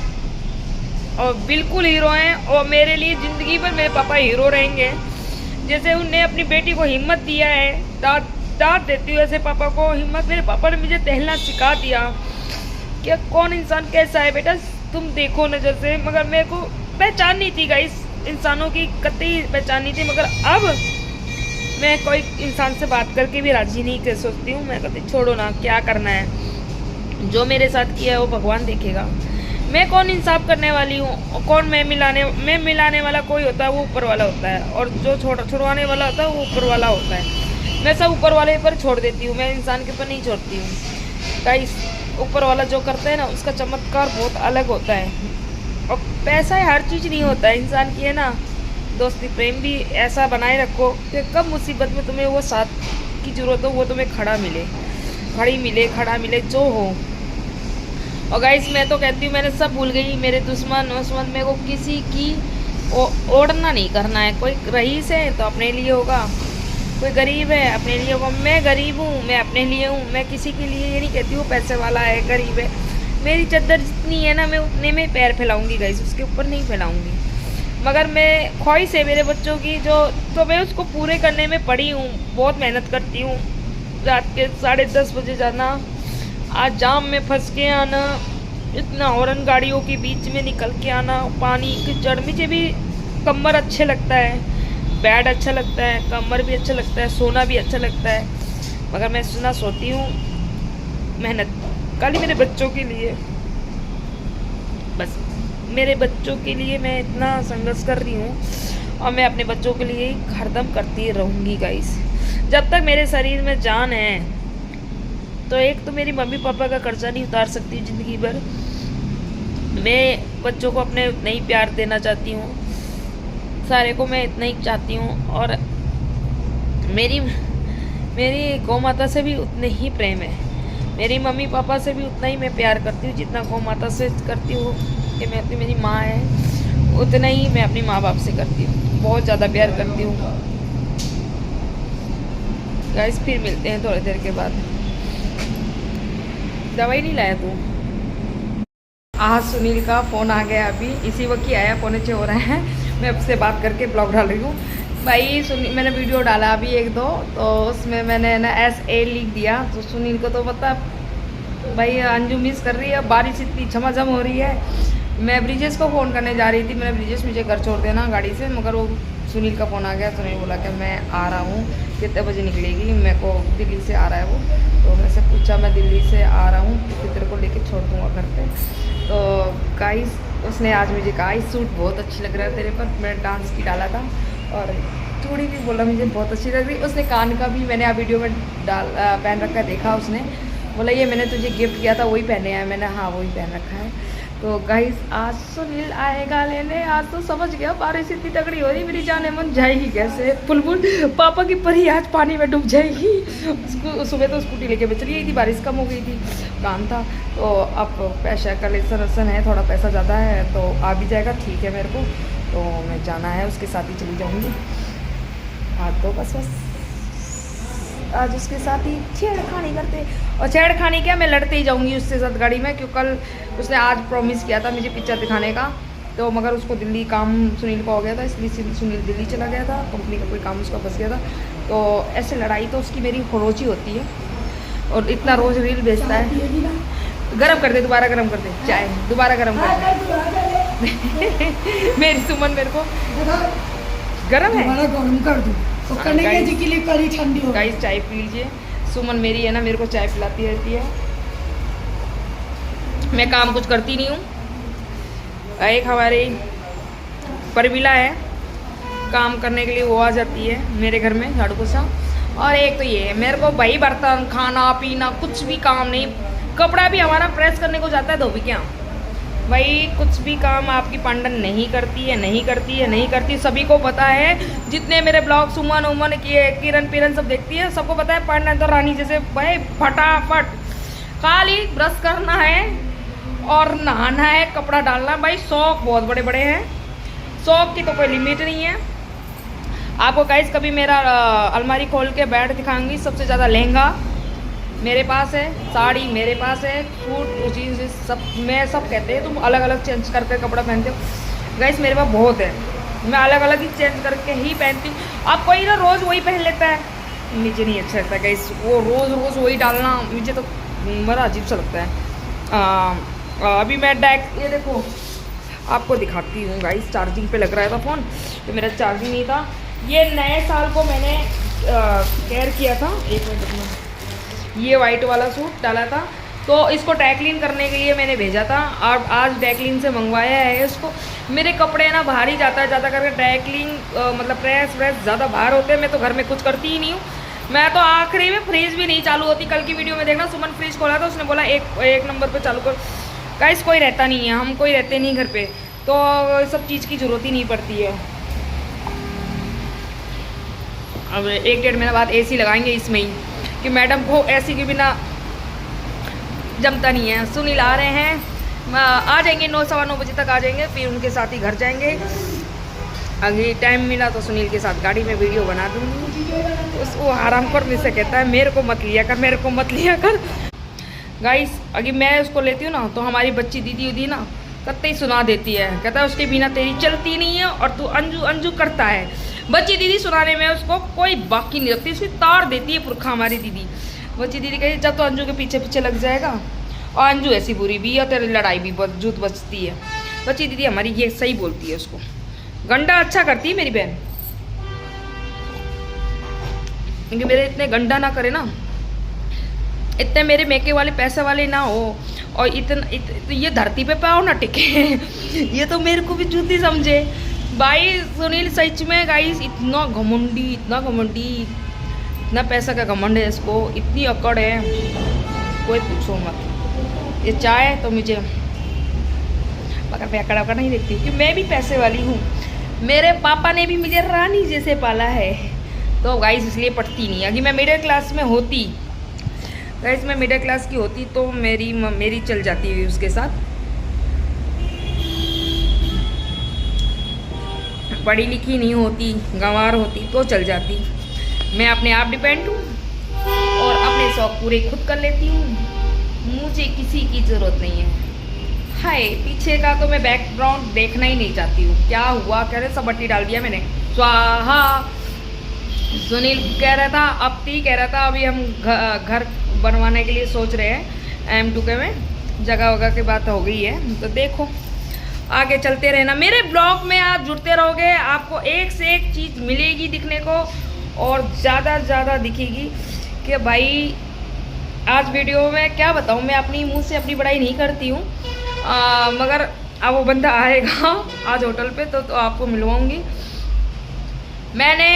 Speaker 1: और बिल्कुल हीरो हैं, और मेरे लिए ज़िंदगी भर मेरे पापा हीरो रहेंगे। जैसे उनने अपनी बेटी को हिम्मत दिया है, डांट देती हूँ ऐसे पापा को हिम्मत। मेरे पापा ने मुझे टहलना सिखा दिया कि कौन इंसान कैसा है बेटा, तुम देखो नज़र से। मगर मेरे को पहचान नहीं थी गाइस, इंसानों की कतई पहचान नहीं थी। मगर अब मैं कोई इंसान से बात करके भी राजी नहीं कर सोचती हूँ। मैं कहती छोड़ो ना, क्या करना है, जो मेरे साथ किया है वो भगवान देखेगा। मैं कौन इंसाफ करने वाली हूँ, कौन मैं मिलाने वाला कोई होता है वो ऊपर वाला होता है, और जो छुड़वाने वाला होता है वो ऊपर वाला होता है। मैं सब ऊपर वाले पर छोड़ देती हूँ, मैं इंसान के ऊपर नहीं छोड़ती हूँ गाइस। ऊपर वाला जो करता है ना उसका चमत्कार बहुत अलग होता है, और पैसा हर चीज़ नहीं होता है इंसान की, है ना। दोस्ती प्रेम भी ऐसा बनाए रखो कि कब मुसीबत में तुम्हें वो साथ की ज़रूरत हो वो तुम्हें खड़ा मिले जो हो। और गाइस मैं तो कहती हूँ मैंने सब भूल गई, मेरे दुश्मन मेरे को किसी की ओढ़ना नहीं करना है। कोई रईस है तो अपने लिए होगा, कोई गरीब है अपने लिए होगा। मैं गरीब हूँ, मैं अपने लिए हूँ, मैं किसी के लिए ये नहीं कहती हूँ पैसे वाला है गरीब है। मेरी चद्दर जितनी है ना मैं उतने में पैर फैलाऊंगी गाइस, उसके ऊपर नहीं फैलाऊंगी। मगर मैं ख्वाहिश है मेरे बच्चों की जो, तो मैं उसको पूरे करने में पड़ी हूँ, बहुत मेहनत करती हूँ। रात के 10:30 बजे जाना, आज जाम में फंस के आना, इतना हॉर्न गाड़ियों के बीच में निकल के आना, पानी कीचड़। मुझे भी कमर अच्छे लगता है, बेड अच्छा लगता है, कमर भी अच्छा लगता है, सोना भी अच्छा लगता है। मगर मैं सुना सोती हूँ मेहनत खाली मेरे बच्चों के लिए, बस मेरे बच्चों के लिए मैं इतना संघर्ष कर रही हूँ, और मैं अपने बच्चों के लिए हरदम करती रहूँगी गाइस। जब तक मेरे शरीर में जान है तो एक तो मेरी मम्मी पापा का कर्जा नहीं उतार सकती ज़िंदगी भर। मैं बच्चों को अपने उतना ही प्यार देना चाहती हूँ, सारे को मैं इतना ही चाहती हूँ। और मेरी गौ माता से भी उतने ही प्रेम है, मेरी मम्मी पापा से भी उतना ही मैं प्यार करती हूँ जितना गौ माता से करती हूँ कि मैं अपनी मेरी माँ है, उतना ही मैं अपनी माँ बाप से करती हूँ, बहुत ज़्यादा प्यार करती हूँ गाइस। फिर मिलते हैं थोड़ी देर के बाद। दवाई नहीं लाया तू? आज सुनील का फ़ोन आ गया, अभी इसी वक्त ही आया, 6:45 हो रहे हैं। मैं आपसे बात करके ब्लॉग डाल रही हूँ भाई। सुनील मैंने वीडियो डाला अभी 1-2, तो उसमें मैंने ना SA लिख दिया। तो सुनील को तो पता भाई अंजू मिस कर रही है, बारिश इतनी झमाझम हो रही है। मैं ब्रिजेश को फ़ोन करने जा रही थी, मैंने ब्रिजेश मुझे घर छोड़ देना गाड़ी से, मगर वो सुनील का फ़ोन आ गया। सुनील बोला कि मैं आ रहा हूँ, कितने बजे निकलेगी? मेरे को दिल्ली से आ रहा है वो, तो मैं से पूछा मैं दिल्ली से आ रहा हूँ, तो तेरे को लेके छोड़ दूँगा घर पे। तो गाइस उसने आज मुझे कहा इस सूट बहुत अच्छी लग रहा है तेरे पर, मैं डांस की डाला था और चूड़ी भी बोला मुझे बहुत अच्छी लग रही। उसने कान का भी मैंने वीडियो में पहन रखा है, देखा उसने, बोला ये मैंने तुझे गिफ्ट किया था वही पहने हैं। मैंने हाँ वही पहन रखा है। तो गाइस आज सुनील आएगा लेने। आज तो समझ गया बारिश इतनी तगड़ी हो रही, मेरी जाने मन जाएगी कैसे। बुलबुल पापा की परी आज पानी में डूब जाएगी। उसको सुबह तो स्कूटी लेके मैं चली गई थी, बारिश कम हो गई थी, काम था। तो अब पैसा कलेक्शन है, थोड़ा पैसा ज़्यादा है तो आ भी जाएगा, ठीक है मेरे को। तो मैं जाना है उसके साथ ही चली जाऊँगी आज। तो बस आज उसके साथ ही छेड़खानी करते, और छेड़खानी क्या, मैं लड़ते ही जाऊंगी उसके साथ गाड़ी में, क्योंकि कल उसने आज प्रॉमिस किया था मुझे पिक्चर दिखाने का। तो मगर उसको दिल्ली काम सुनील को हो गया था, इसलिए सुनील दिल्ली चला गया था, कंपनी का कोई काम उसका फंस गया था। तो ऐसे लड़ाई तो उसकी मेरी रोज ही होती है, और इतना रोज़ रील भेजता है। गर्म कर दे, दोबारा गर्म कर दे चाय, दोबारा गर्म कर दे। मेरी सुमन मेरे को गर्म है,
Speaker 2: गर्म कर दूँ तो करने के लिए करी ठंडी हो।
Speaker 1: गाइस चाय पी लीजिए। सुमन मेरी है ना, मेरे को चाय पिलाती रहती है। मैं काम कुछ करती नहीं हूँ। एक हमारी परमिला है, काम करने के लिए वो आ जाती है मेरे घर में, झाड़ू पोछा। और एक तो ये है, मेरे को भाई बर्तन खाना पीना कुछ भी काम नहीं। कपड़ा भी हमारा प्रेस करने को जाता है, धोबी क्या भाई, कुछ भी काम आपकी पांडन नहीं करती है, नहीं करती है, नहीं करती। सभी को पता है, जितने मेरे ब्लॉग सुमन उमन किरण पीरन सब देखती है, सबको पता है पांडन तो रानी जैसे भाई फटाफट खाली ब्रश करना है और नहाना है, कपड़ा डालना। भाई शौक बहुत बड़े बड़े हैं, शौक की तो कोई लिमिट नहीं है। आपको गाइस कभी मेरा अलमारी खोल के बैठ दिखाऊंगी। सबसे ज़्यादा लहंगा मेरे पास है, साड़ी मेरे पास है, सूट जीन्स सब, मैं सब कहते हैं तुम अलग अलग चेंज करके कपड़ा पहनते हो। गाइस मेरे पास बहुत है, मैं अलग अलग ही चेंज करके ही पहनती हूँ। आप कोई ना रोज़ वही पहन लेता है, मुझे नहीं अच्छा लगता गाइस, वो रोज़ वही डालना मुझे तो बड़ा अजीब सा लगता है। अभी मैं ये देखो आपको दिखाती हूँ गाइस, चार्जिंग पे लग रहा था फ़ोन, तो मेरा चार्जिंग नहीं था। ये नए साल को मैंने केयर किया था, एक मिनट में, ये वाइट वाला सूट डाला था, तो इसको टैकलिन करने के लिए मैंने भेजा था, और आज टैकलिन से मंगवाया है इसको। मेरे कपड़े ना बाहर ही जाता करके टैकलिन मतलब प्रेस ज़्यादा बाहर होते हैं। मैं तो घर में कुछ करती ही नहीं हूँ। मैं तो आखिरी में फ्रीज भी नहीं चालू होती। कल की वीडियो में देखना, सुमन फ्रीज खोला था, उसने बोला एक नंबर पर चालू कर। गाइस कोई रहता नहीं है, हम कोई रहते नहीं घर पे, तो सब चीज़ की ज़रूरत ही नहीं पड़ती है। अब 1-1.5 महीना बाद AC लगाएंगे इसमें ही, कि मैडम को ऐसी के बिना जमता नहीं है। सुनील आ रहे हैं, आ जाएंगे 9-9:15 बजे तक आ जाएंगे, फिर उनके साथ ही घर जाएंगे। अगर टाइम मिला तो सुनील के साथ गाड़ी में वीडियो बना दूँगी। उसको हरामखोर मुझसे कहता है मेरे को मत लिया कर, मेरे को मत लिया कर। गाइस अगर मैं उसको लेती हूँ ना, तो हमारी बच्ची दीदी उदी ना कत्ते ही सुना देती है, कहता है उसके बिना तेरी चलती नहीं है, और तू अंजू अंजू करता है। बच्ची दीदी सुनाने में उसको कोई बाकी नहीं रखती, उसकी तार देती है पुरखा हमारी दीदी। बच्ची दीदी कही जब तो अंजू के पीछे पीछे लग जाएगा, और अंजू ऐसी बुरी भी है, तेरी लड़ाई भी जूत बचती है। बच्ची दीदी हमारी ये सही बोलती है, उसको गंडा अच्छा करती है मेरी बहन, क्योंकि मेरे इतने गंडा ना करे ना, इतने मेरे मेके वाले पैसे वाले ना हो, और तो ये धरती पे पाओ ना टिके। ये तो मेरे को भी जूती समझे भाई। सुनील सच में गाइस इतना घमंडी, इतना पैसा का घमंड है इसको, इतनी अकड़ है कोई पूछो मत। ये चाय तो मुझे, मगर मैं अकड़ नहीं देखती, क्योंकि मैं भी पैसे वाली हूँ। मेरे पापा ने भी मुझे रानी जैसे पाला है, तो गाइस इसलिए पटती नहीं। अगर मैं मिडिल क्लास में होती, गाइस मैं मिडिल क्लास की होती, तो मेरी चल जाती है उसके साथ। पढ़ी लिखी नहीं होती, गंवार होती, तो चल जाती। मैं अपने आप डिपेंड हूँ, और अपने शौक पूरे खुद कर लेती हूँ। मुझे किसी की ज़रूरत नहीं है। हाय, पीछे का तो मैं बैकग्राउंड देखना ही नहीं चाहती हूँ। क्या हुआ, कह रहे सब बट्टी डाल दिया मैंने, स्वाहा। सुनील कह रहा था, अब ती कह रहा था अभी हम घर बनवाने के लिए सोच रहे हैं M2K में, जगह वगह की बात हो गई है। तो देखो आगे चलते रहना, मेरे ब्लॉग में आप जुड़ते रहोगे, आपको एक से एक चीज़ मिलेगी दिखने को, और ज़्यादा से ज़्यादा दिखेगी। कि भाई आज वीडियो में क्या बताऊँ, मैं अपनी मुंह से अपनी बड़ाई नहीं करती हूँ, मगर अब वो बंदा आएगा आज होटल पे तो आपको मिलवाऊंगी। मैंने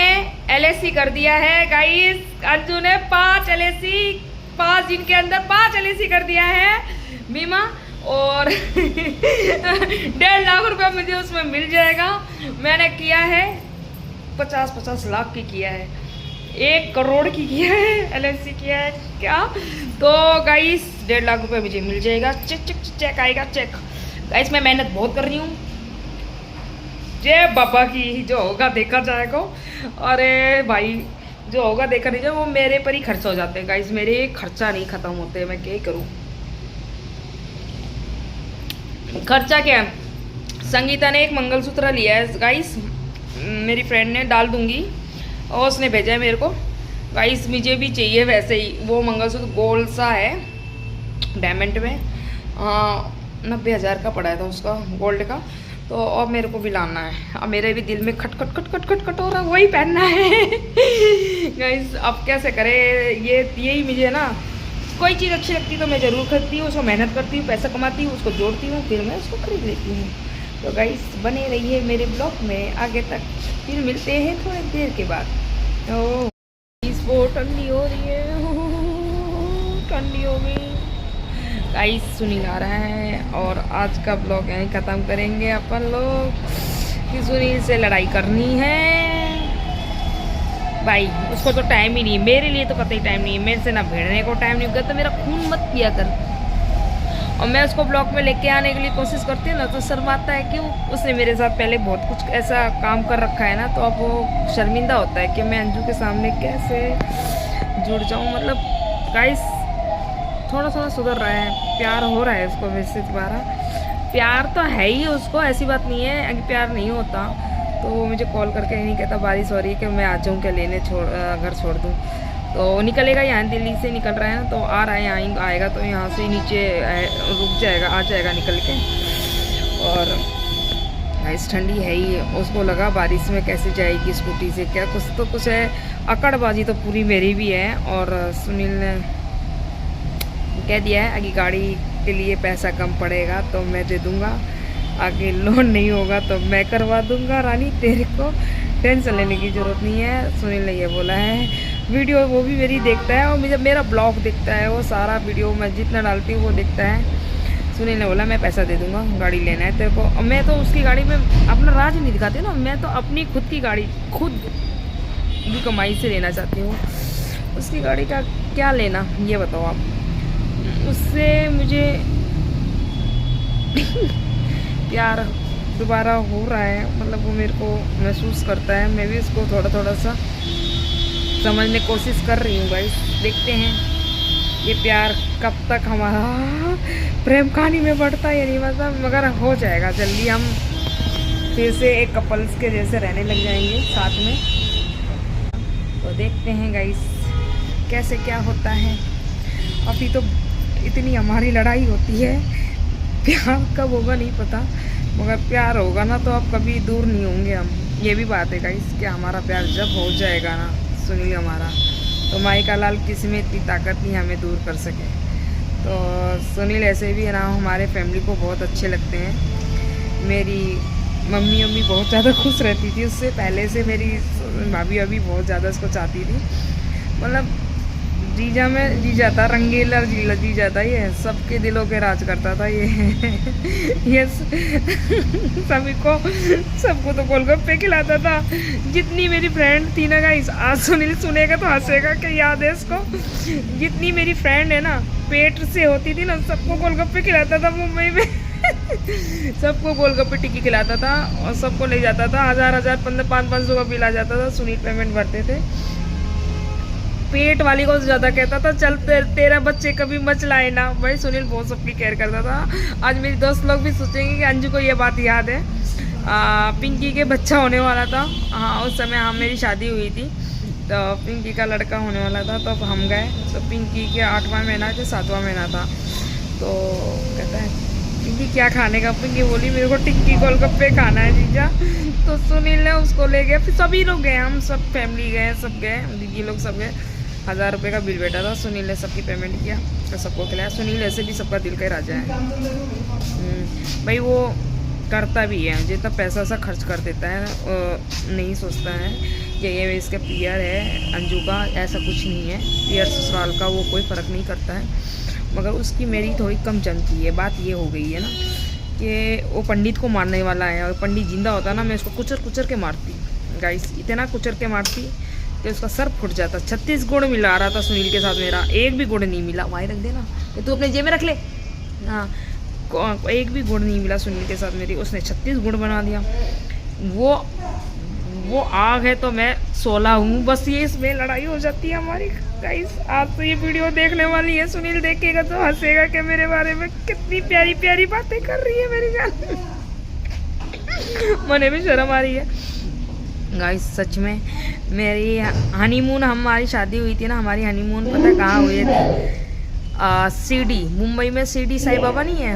Speaker 1: LSC कर दिया है गाइस, अंजू ने 5 LSC 5 दिन के अंदर 5 LSC कर दिया है बीमा, और 1.5 लाख रुपया मुझे उसमें मिल जाएगा। मैंने किया है 50-50 लाख की किया है, 1 करोड़ की किया है, LSC किया है क्या। तो गाइस 1.5 लाख रुपया मुझे मिल जाएगा, चेक आएगा, चेक। गाइस मैं मेहनत बहुत कर रही हूँ, जय बाबा की, जो होगा देखा जाएगा। अरे भाई जो होगा देखा नहीं जाए, वो मेरे पर ही खर्चा हो जाते हैं गाइस, मेरे खर्चा नहीं खत्म होते, मैं क्या करूँ। खर्चा क्या है, संगीता ने एक मंगलसूत्र लिया है गाइस, मेरी फ्रेंड ने, डाल दूंगी, और उसने भेजा है मेरे को गाइस। मुझे भी चाहिए वैसे ही, वो मंगलसूत्र गोल्ड सा है, डायमंड में, 90,000 का पड़ा था उसका, गोल्ड का। तो अब मेरे को भी लाना है, अब मेरे भी दिल में खट खट खट खट खट खट हो रहा है, वही पहनना है गाइस। अब कैसे करे, यही मुझे ना, कोई चीज़ अच्छी लगती है तो मैं ज़रूर खरीदती हूँ, उसको मेहनत करती हूँ, पैसा कमाती हूँ, उसको जोड़ती हूँ, फिर मैं उसको खरीद लेती हूँ। तो गाइस बने रहिए मेरे ब्लॉग में आगे तक, फिर मिलते हैं थोड़ी देर के बाद। ओह इस वो ठंडी हो रही है, ठंडी हो गई गाइस। सुनील आ रहा है और आज का ब्लॉग यहीं ख़त्म करेंगे अपन लोग, कि सुनील से लड़ाई करनी है भाई, उसको तो टाइम ही नहीं, मेरे लिए तो कतई टाइम नहीं है, मेरे से ना भिड़ने को टाइम नहीं होगा, तो मेरा खून मत पिया कर। और मैं उसको ब्लॉग में लेके आने के लिए कोशिश करती हूँ ना, तो शर्माता है कि उसने मेरे साथ पहले बहुत कुछ ऐसा काम कर रखा है ना, तो अब वो शर्मिंदा होता है कि मैं अंजू के सामने कैसे जुड़ जाऊँ। मतलब गाइस थोड़ा थोड़ा सुधर रहा है, प्यार हो रहा है उसको वैसे दोबारा, प्यार तो है ही उसको, ऐसी बात नहीं है अगर प्यार नहीं होता तो वो मुझे कॉल करके नहीं कहता बारिश हो रही है कि मैं आ जाऊँ क्या लेने, घर छोड़ दूँ। तो निकलेगा, यहाँ दिल्ली से निकल रहा है ना, तो आ रहा है यहाँ आएगा, तो यहाँ से नीचे रुक जाएगा, आ जाएगा निकल के। और इस ठंडी है ही, उसको लगा बारिश में कैसे जाएगी स्कूटी से, क्या कुछ तो कुछ है, अकड़बाजी तो पूरी मेरी भी है। और सुनील ने कह दिया है आगे गाड़ी के लिए पैसा कम पड़ेगा तो मैं दे दूँगा, आगे लोन नहीं होगा तो मैं करवा दूँगा, रानी तेरे को टेंशन लेने की ज़रूरत नहीं है। सुनील ने ये बोला है। वीडियो वो भी मेरी देखता है और मुझे मेरा ब्लॉग देखता है, वो सारा वीडियो मैं जितना डालती हूँ वो देखता है। सुनील ने बोला मैं पैसा दे दूँगा, गाड़ी लेना है तेरे को। मैं तो उसकी गाड़ी में अपना राज नहीं दिखाती ना, मैं तो अपनी खुद की गाड़ी खुद की कमाई से लेना चाहती हूँ। उसकी गाड़ी का क्या लेना ये बताओ आप, उससे मुझे प्यार दोबारा हो रहा है, मतलब वो मेरे को महसूस करता है, मैं भी उसको थोड़ा थोड़ा सा समझने की कोशिश कर रही हूँ गाइस। देखते हैं ये प्यार कब तक हमारा प्रेम कहानी में बढ़ता है या नहीं बढ़ता, मगर हो जाएगा जल्दी, हम फिर से एक कपल्स के जैसे रहने लग जाएंगे साथ में। तो देखते हैं गाइस कैसे क्या होता है। अभी तो इतनी हमारी लड़ाई होती है, प्यार कब होगा नहीं पता, मगर प्यार होगा ना तो अब कभी दूर नहीं होंगे हम। ये भी बात है गाइस कि हमारा प्यार जब हो जाएगा ना सुनील हमारा, तो माई का लाल किसी में इतनी ताकत नहीं हमें दूर कर सके। तो सुनील ऐसे भी है ना हमारे फैमिली को बहुत अच्छे लगते हैं। मेरी मम्मी बहुत ज़्यादा खुश रहती थी उससे, पहले से मेरी भाभी अभी बहुत ज़्यादा उसको चाहती थी, मतलब जीजा में जीजा था, रंगीला जीजा था, ये सबके दिलों के राज करता था ये सबको तो गोलगप्पे खिलाता था। जितनी मेरी फ्रेंड थी ना गाइस, आज सुनील सुनेगा तो हंसेगा कि याद है इसको, जितनी मेरी फ्रेंड है ना पेट से होती थी ना, सबको गोलगप्पे खिलाता था मुंबई में सबको गोलगप्पे टिक्की खिलाता था और सबको ले जाता था, 1000 1500 500 का बिल आ जाता था, सुनील पेमेंट भरते थे। पेट वाली को ज़्यादा कहता था चल तेरा बच्चे कभी मच लाए ना। भाई सुनील बहुत सबकी केयर करता था। आज मेरी दोस्त लोग भी सोचेंगे कि अंजू को ये बात याद है। पिंकी के बच्चा होने वाला था। हाँ उस समय हाँ मेरी शादी हुई थी, तो पिंकी का लड़का होने वाला था। तो हम गए, तो पिंकी के 8वां महीना के 7वां महीना था। तो कहता है पिंकी क्या खाने का? पिंकी बोली मेरे को टिक्की गोलगप्पे खाना है जीजा। तो सुनील ने उसको ले गया, फिर सभी लोग गए, हम सब फैमिली गए, सब गए, दीदी लोग सब गए। 1000 रुपये का बिल बैठा था। सुनील ने सबकी पेमेंट किया, तो सबको खिलाया। सुनील ऐसे भी सबका दिल का राजा है भाई, वो करता भी है, जितना पैसा सा खर्च कर देता है, नहीं सोचता है कि ये इसका पीयर है अंजू का, ऐसा कुछ नहीं है। पीयर ससुराल का वो कोई फ़र्क नहीं करता है, मगर उसकी मेरी थोड़ी कम चलती है। बात ये हो गई है ना कि वो पंडित को मारने वाला है, और पंडित जिंदा होता ना मैं उसको कुचर कुचर के मारती गाइस, इतना कुचर के मारती कि उसका सर फुट जाता। 36 गुण मिला रहा था सुनील के साथ, मेरा एक भी गुण नहीं मिला। वहीं रख देना, ये तू अपने जेब में रख ले। हाँ एक भी गुण नहीं मिला सुनील के साथ मेरी, उसने 36 गुण बना दिया। वो आग है तो मैं 16 हूँ, बस ये इसमें लड़ाई हो जाती है हमारी गाइस। आज तो ये वीडियो देखने वाली है, सुनील देखेगा तो हंसेगा कि मेरे बारे में कितनी प्यारी प्यारी बातें कर रही है मेरी जान। मने भी शर्म आ रही है गाइस सच में। मेरी हनीमून, हमारी शादी हुई थी ना, हमारी हनीमून पता कहाँ हुई थी? सीडी, मुंबई में सीडी साई बाबा नहीं है,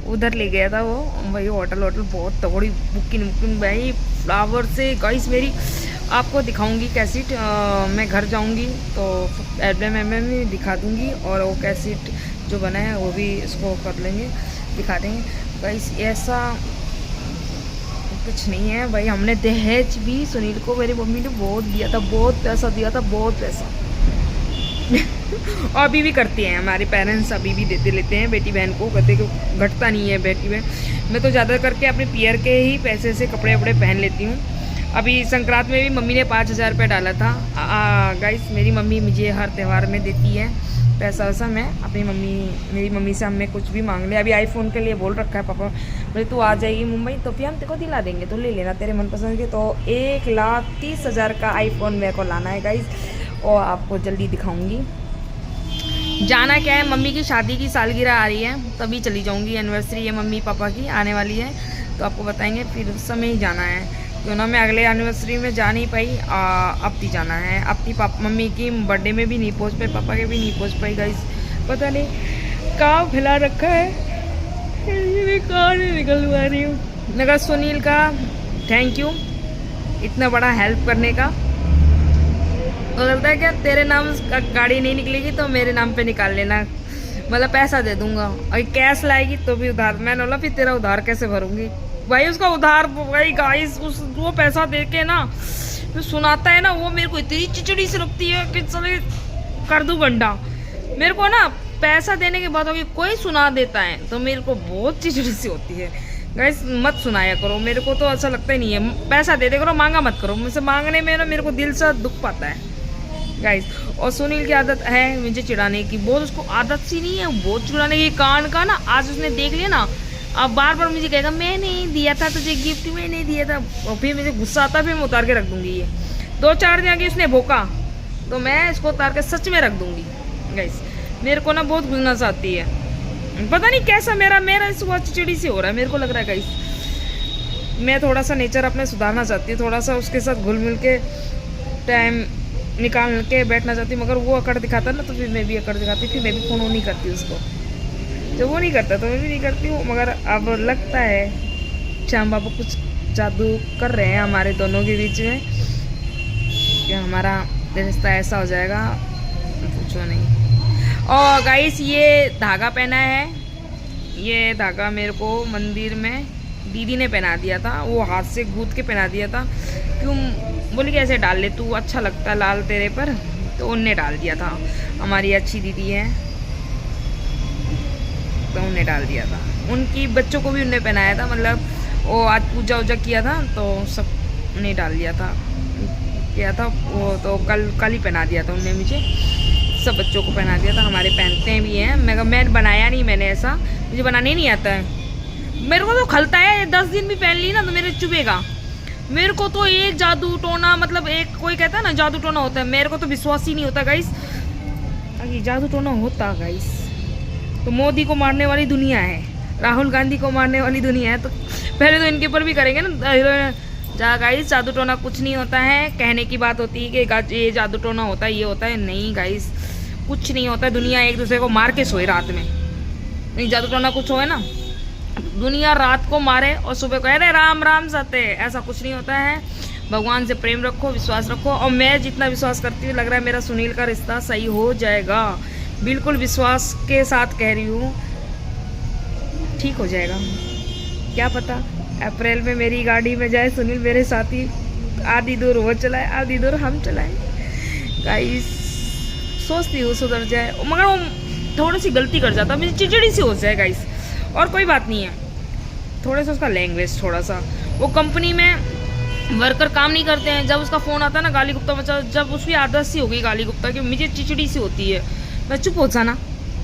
Speaker 1: उधर ले गया था वो भाई। होटल बहुत तगड़ी बुकिंग भाई, फ्लावर से गाइस। मेरी आपको दिखाऊंगी कैसेट, मैं घर जाऊंगी तो एल्बम में दिखा दूंगी, और वो कैसेट जो बना है वो भी इसको कर लेंगे, दिखा देंगे गाइस। ऐसा कुछ नहीं है भाई, हमने दहेज भी सुनील को मेरी मम्मी ने बहुत दिया था, बहुत पैसा दिया था, बहुत पैसा। और अभी भी करती हैं हमारे पेरेंट्स, अभी भी देते लेते हैं बेटी बहन को, कहते कि घटता नहीं है बेटी बहन। मैं तो ज़्यादा करके अपने पियर के ही पैसे से कपड़े वपड़े पहन लेती हूँ। अभी संक्रांत में भी मम्मी ने 5000 रुपये डाला था गाइस। मेरी मम्मी मुझे हर त्यौहार में देती है पैसा वैसा। मैं अपनी मेरी मम्मी से हमें कुछ भी मांग ले। अभी आईफोन के लिए बोल रखा है पापा, बोले तू आ जाएगी मुंबई तो फिर हम तेरे को दिला देंगे, तो ले लेना तेरे मनपसंद के। तो 1,30,000 का आईफोन मेरे को लाना है गाइस, और आपको जल्दी दिखाऊंगी। जाना क्या है, मम्मी की शादी की सालगिरह आ रही है, तभी चली जाऊंगी। एनिवर्सरी है मम्मी पापा की आने वाली है, तो आपको बताएंगे, फिर उस समय ही जाना है। क्यों ना मैं अगले एनिवर्सरी में जा नहीं पाई, अब भी जाना है। अपनी मम्मी की बर्थडे में भी नहीं पहुंच पाई, पापा के भी नहीं पहुंच पाई गाइस। पता नहीं कहाँ फैला रखा है, कहाँ नहीं निकल पा रही हूँ। मगर सुनील का थैंक यू इतना बड़ा हेल्प करने का। तो लगता है क्या तेरे नाम गाड़ी नहीं निकलेगी तो मेरे नाम पे निकाल लेना, मतलब पैसा दे दूंगा। और कैश लाएगी तो भी उधार। मैंने बोला फिर तेरा उधार कैसे भरूंगी भाई? उसका उधार भाई गाइस, वो पैसा दे के ना जो सुनाता है ना, वो मेरे को इतनी चिचड़ी से लगती है कि चले कर दूं गंडा। मेरे को ना पैसा देने के बाद अगर कोई सुना देता है तो मेरे को बहुत चिचड़ी सी होती है गाइस। मत सुनाया करो, मेरे को तो अच्छा लगता ही नहीं है। पैसा दे करो, मांगा मत करो। मुझसे मांगने में ना मेरे को दिल से दुख पाता है गाइस। और सुनील की आदत है मुझे चिढ़ाने की, बहुत उसको आदत सी नहीं है, बहुत चिढ़ाने की। कान का ना आज उसने देख लिया ना, अब बार बार मुझे कहेगा मैं नहीं दिया था तुझे गिफ्ट, में नहीं दिया था। और फिर मुझे गुस्सा आता, फिर मैं उतार के रख दूंगी। ये 2-4 दिन आगे उसने भोंका तो मैं इसको उतार के सच में रख दूंगी गाइस। मेरे को ना बहुत गुस्सा आती है, पता नहीं कैसा मेरा इस वक्त चिड़ी सी हो रहा है। मेरे को लग रहा है गाइस मैं थोड़ा सा नेचर अपने सुधारना चाहती हूँ, थोड़ा सा उसके साथ घुल मिल के टाइम निकाल के बैठना चाहती हूँ। मगर वो अकड़ दिखाता ना तो फिर मैं भी अकड़ दिखाती, फिर मैं भी फ़ोन नहीं करती उसको। जब वो नहीं करता तो मैं भी नहीं करती हूँ। मगर अब लगता है श्याम बाबू कुछ जादू कर रहे हैं हमारे दोनों के बीच में, कि हमारा रिश्ता ऐसा हो जाएगा पूछो नहीं। और गाइस ये धागा पहना है, ये धागा मेरे को मंदिर में दीदी ने पहना दिया था, वो हाथ से गूंथ के पहना दिया था। क्यों बोली कि ऐसे डाल ले तू, अच्छा लगता लाल तेरे पर, तो उनने डाल दिया था। हमारी अच्छी दीदी है तो उन्हें डाल दिया था। उनकी बच्चों को भी उनने पहनाया था, मतलब वो आज पूजा वूजा किया था तो सब ने डाल दिया था, किया था वो तो कल ही पहना दिया था उनने मुझे, सब बच्चों को पहना दिया था। हमारे पहनते भी हैं, मैं बनाया नहीं, मैंने ऐसा मुझे बनाने नहीं आता है। मेरे को तो खलता है, 10 दिन भी पहन ली ना तो मेरे चुभेगा। मेरे को तो एक जादू टोना, मतलब एक कोई कहता है ना जादू टोना होता है, मेरे को तो विश्वास ही नहीं होता गाइस। अगर जादू टोना होता गाइस तो मोदी को मारने वाली दुनिया है, राहुल गांधी को मारने वाली दुनिया है, तो पहले तो इनके ऊपर भी करेंगे ना। जा गाइस, जादू टोना कुछ नहीं होता है। कहने की बात होती है कि ये जादू टोना होता है, ये होता है, नहीं गाइस कुछ नहीं होता है। दुनिया एक दूसरे को मार के सोए रात में, नहीं जादू टोना कुछ हो है ना, दुनिया रात को मारे और सुबह को अरे राम राम सत्य, ऐसा कुछ नहीं होता है। भगवान से प्रेम रखो, विश्वास रखो, और मैं जितना विश्वास करती हूँ लग रहा है मेरा सुनील का रिश्ता सही हो जाएगा। बिल्कुल विश्वास के साथ कह रही हूँ, ठीक हो जाएगा। क्या पता अप्रैल में मेरी गाड़ी में जाए सुनील मेरे साथी, आधी दूर वो चलाए आधी दूर हम चलाए। गाइस सोचती हूँ सुधर जाए, मगर वो थोड़ी सी गलती कर जाता, मुझे चिड़चिड़ी सी हो जाए गाइस। और कोई बात नहीं है, थोड़ा सा उसका लैंग्वेज, थोड़ा सा वो कंपनी में वर्कर काम नहीं करते हैं, जब उसका फ़ोन आता है ना गाली गुप्ता मचा, जब उसकी आदत सी हो गई गाली गुप्ता की, मुझे चिड़चिड़ी सी होती है, मैं चुप हो जाना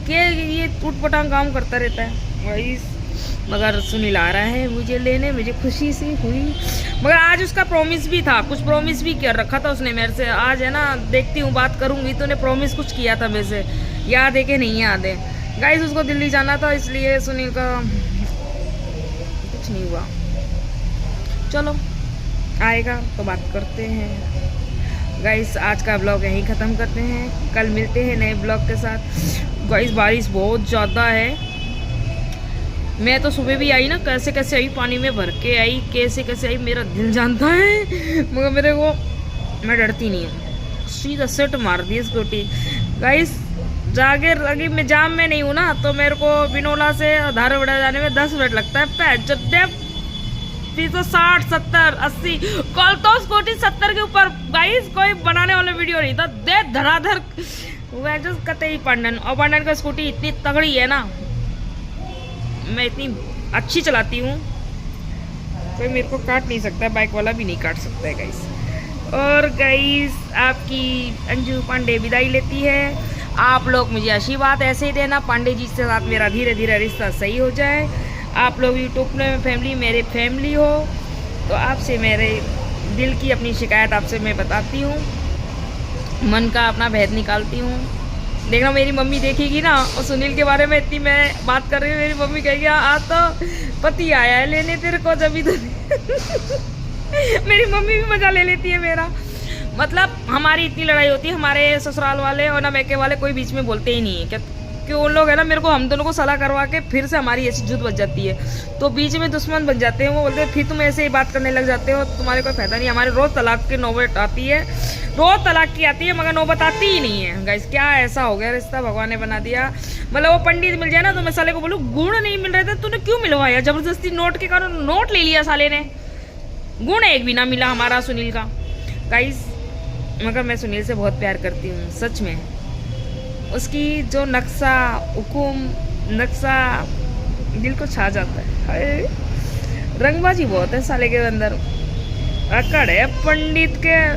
Speaker 1: कि ये टूट-पटांग काम करता रहता है गाइस। मगर सुनील आ रहा है मुझे लेने, मुझे खुशी सी हुई। मगर आज उसका प्रॉमिस भी था, कुछ प्रॉमिस भी कर रखा था उसने मेरे से। आज है ना, देखती हूँ बात करूँगी, तो उन्हें प्रॉमिस कुछ किया था मेरे से, याद है कि नहीं याद है गाइस। उसको दिल्ली जाना था, इसलिए सुनील का कुछ नहीं हुआ। चलो आएगा तो बात करते हैं गाइस। आज का ब्लॉग यहीं ख़त्म करते हैं, कल मिलते हैं नए ब्लॉग के साथ। गाइस बारिश बहुत ज़्यादा है, मैं तो सुबह भी आई ना, कैसे कैसे आई, पानी में भर के आई, कैसे कैसे आई मेरा दिल जानता है, मगर मेरे को, मैं डरती नहीं हूँ, सीधा सेट मार दी स्कूटी गाइस। जागे लगी, मैं जाम में नहीं हूँ ना, तो मेरे को बिनोला से धारवाड़ा जाने में 10 मिनट लगता है। पैच 60 70 80 कल तो स्कूटी 70 के ऊपर गाइस, कोई बनाने वाला वीडियो नहीं था, दे धराधर वह कतई पंडन। और पंडन का स्कूटी इतनी तगड़ी है ना, मैं इतनी अच्छी चलाती हूँ, कोई मेरे को काट नहीं सकता, बाइक वाला भी नहीं काट सकता है गाइस। और गाइस आपकी अंजू पांडे विदाई लेती है। आप लोग मुझे आशीर्वाद ऐसे ही देना, पांडे जी से साथ मेरा धीरे धीरे रिश्ता सही हो जाए। आप लोग यूट्यूब में फैमिली, मेरे फैमिली हो, तो आपसे मेरे दिल की अपनी शिकायत आपसे मैं बताती हूँ, मन का अपना भेद निकालती हूँ। देखना मेरी मम्मी देखेगी ना, और सुनील के बारे में इतनी मैं बात कर रही हूँ, मेरी मम्मी कहेगी आज तो पति आया है लेने तेरे को, जब तो मेरी मम्मी भी मजा ले लेती है मेरा। मतलब हमारी इतनी लड़ाई होती है, हमारे ससुराल वाले और ना मैके वाले कोई बीच में बोलते ही नहीं है, क्या कि उन लोग है ना, मेरे को हम दोनों को सलाह करवा के फिर से हमारी ऐसी जुद बच जाती है, तो बीच में दुश्मन बन जाते हैं। वो बोलते हैं फिर तुम ऐसे ही बात करने लग जाते हो, तुम्हारे कोई फायदा नहीं। हमारे रोज़ तलाक की नौबत आती है, रोज़ तलाक की आती है, मगर नौबत आती ही नहीं है गाइस। क्या ऐसा हो गया रिश्ता भगवान ने बना दिया। मतलब वो पंडित मिल जाए ना, तो मैं साले को बोलूँ गुण नहीं मिल रहे थे, तूने क्यों मिलवाया, जबरदस्ती नोट के कारण नोट ले लिया साले ने, गुण एक भी ना मिला हमारा सुनील का गाइस। मगर मैं सुनील से बहुत प्यार करती हूँ सच में, उसकी जो नक्शा हुकुम नक्शा दिल को छा जाता है। रंगबाजी बहुत है साले के अंदर, अकड़ है पंडित के।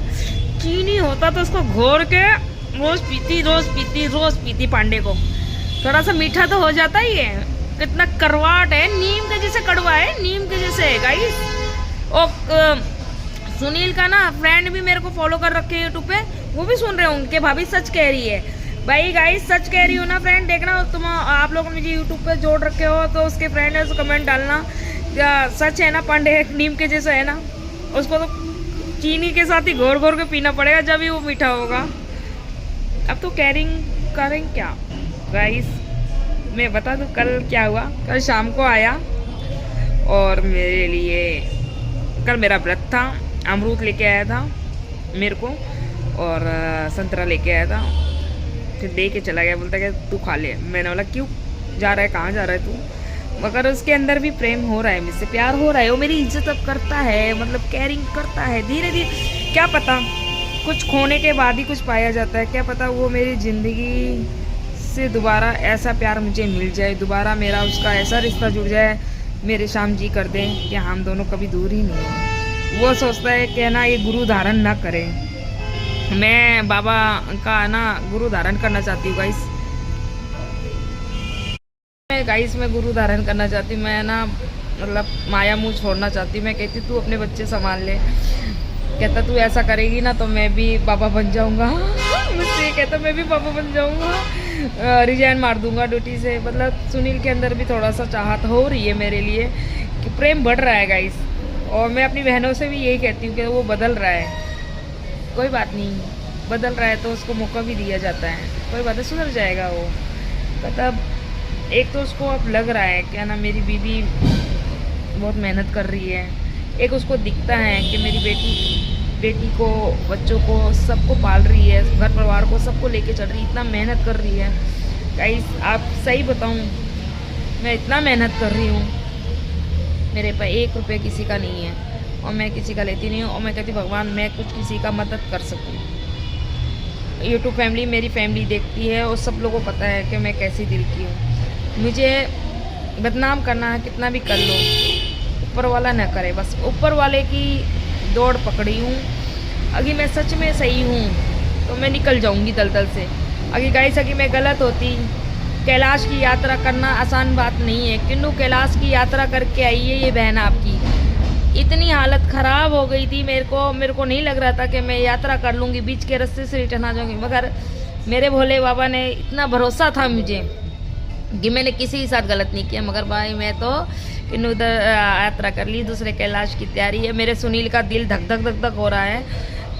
Speaker 1: चीनी होता तो उसको घोर के रोज पीती पांडे को, थोड़ा सा मीठा तो हो जाता ही है। कितना करवाट है, नीम के जैसे कड़वा है, नीम के जैसे है गाइस। और सुनील का ना फ्रेंड भी मेरे को फॉलो कर रखे हैं यूट्यूब पे, वो भी सुन रहे हैं उनके, भाभी सच कह रही है भाई गाइस, सच कह रही हूँ ना फ्रेंड। देखना तुम, आप लोग मुझे यूट्यूब पे जोड़ रखे हो, तो उसके फ्रेंड है उसको कमेंट डालना, क्या सच है ना पांडे नीम के जैसा है ना, उसको तो चीनी के साथ ही घोर घोर के पीना पड़ेगा, जब ही वो मीठा होगा। अब तो करें क्या गाइस, मैं बता दूँ कल क्या हुआ। कल शाम को आया और मेरे लिए, कल मेरा व्रत था, अमरूद लेके आया था मेरे को और संतरा लेके आया था, फिर दे के चला गया, बोलता कि तू खा ले। मैंने बोला क्यों जा रहा है, कहाँ जा रहा है तू। मगर उसके अंदर भी प्रेम हो रहा है, मुझसे प्यार हो रहा है, वो मेरी इज्जत अब करता है, मतलब केयरिंग करता है धीरे धीरे। क्या पता कुछ खोने के बाद ही कुछ पाया जाता है, क्या पता वो मेरी ज़िंदगी से दोबारा ऐसा प्यार मुझे मिल जाए, दोबारा मेरा उसका ऐसा रिश्ता जुड़ जाए, मेरे श्याम जी कर दें कि हम दोनों कभी दूर ही नहीं हो। वो सोचता है कि ना ये गुरु धारण ना करें, मैं बाबा का ना गुरु धारण करना चाहती हूँ गाइस, मैं गुरु धारण करना चाहती हूँ। मैं ना मतलब माया मुँह छोड़ना चाहती। मैं कहती तू अपने बच्चे संभाल ले। कहता तू ऐसा करेगी ना तो मैं भी पापा बन जाऊँगा। मुझसे कहता मैं भी पापा बन जाऊँगा, रिजाइन मार दूँगा ड्यूटी से। मतलब सुनील के अंदर भी थोड़ा सा चाहत हो रही है मेरे लिए कि प्रेम बढ़ रहा है गाइस। और मैं अपनी बहनों से भी यही कहती हूँ कि वो बदल रहा है, कोई बात नहीं, बदल रहा है तो उसको मौका भी दिया जाता है, कोई बात नहीं, सुधर जाएगा वो। मतलब एक तो उसको अब लग रहा है क्या ना मेरी बीवी बहुत मेहनत कर रही है, एक उसको दिखता है कि मेरी बेटी को, बच्चों को, सबको पाल रही है, घर परिवार को सबको लेके चल रही है, इतना मेहनत कर रही है गाइस। आप सही बताऊं, मैं इतना मेहनत कर रही हूँ, मेरे पास 1 रुपये किसी का नहीं है और मैं किसी का लेती नहीं हूँ। और मैं कहती भगवान मैं कुछ किसी का मदद कर सकूँ। यूट्यूब फैमिली मेरी फैमिली देखती है और सब लोगों को पता है कि मैं कैसी दिल की हूँ। मुझे बदनाम करना है कितना भी कर लो, ऊपर वाला न करे, बस ऊपर वाले की दौड़ पकड़ी हूँ। अगर मैं सच में सही हूँ तो मैं निकल जाऊँगी दलदल से। अगर गाइस अगर मैं गलत होती, कैलाश की यात्रा करना आसान बात नहीं है। किन्नू कैलाश की यात्रा करके आई है ये बहन आपकी। इतनी हालत ख़राब हो गई थी मेरे को नहीं लग रहा था कि मैं यात्रा कर लूँगी, बीच के रास्ते से रिटर्न आ जाऊँगी। मगर मेरे भोले बाबा ने इतना भरोसा था मुझे कि मैंने किसी के साथ गलत नहीं किया। मगर भाई मैं तो किन्नू उधर यात्रा कर ली, दूसरे कैलाश की तैयारी है। मेरे सुनील का दिल धक धक धक धक हो रहा है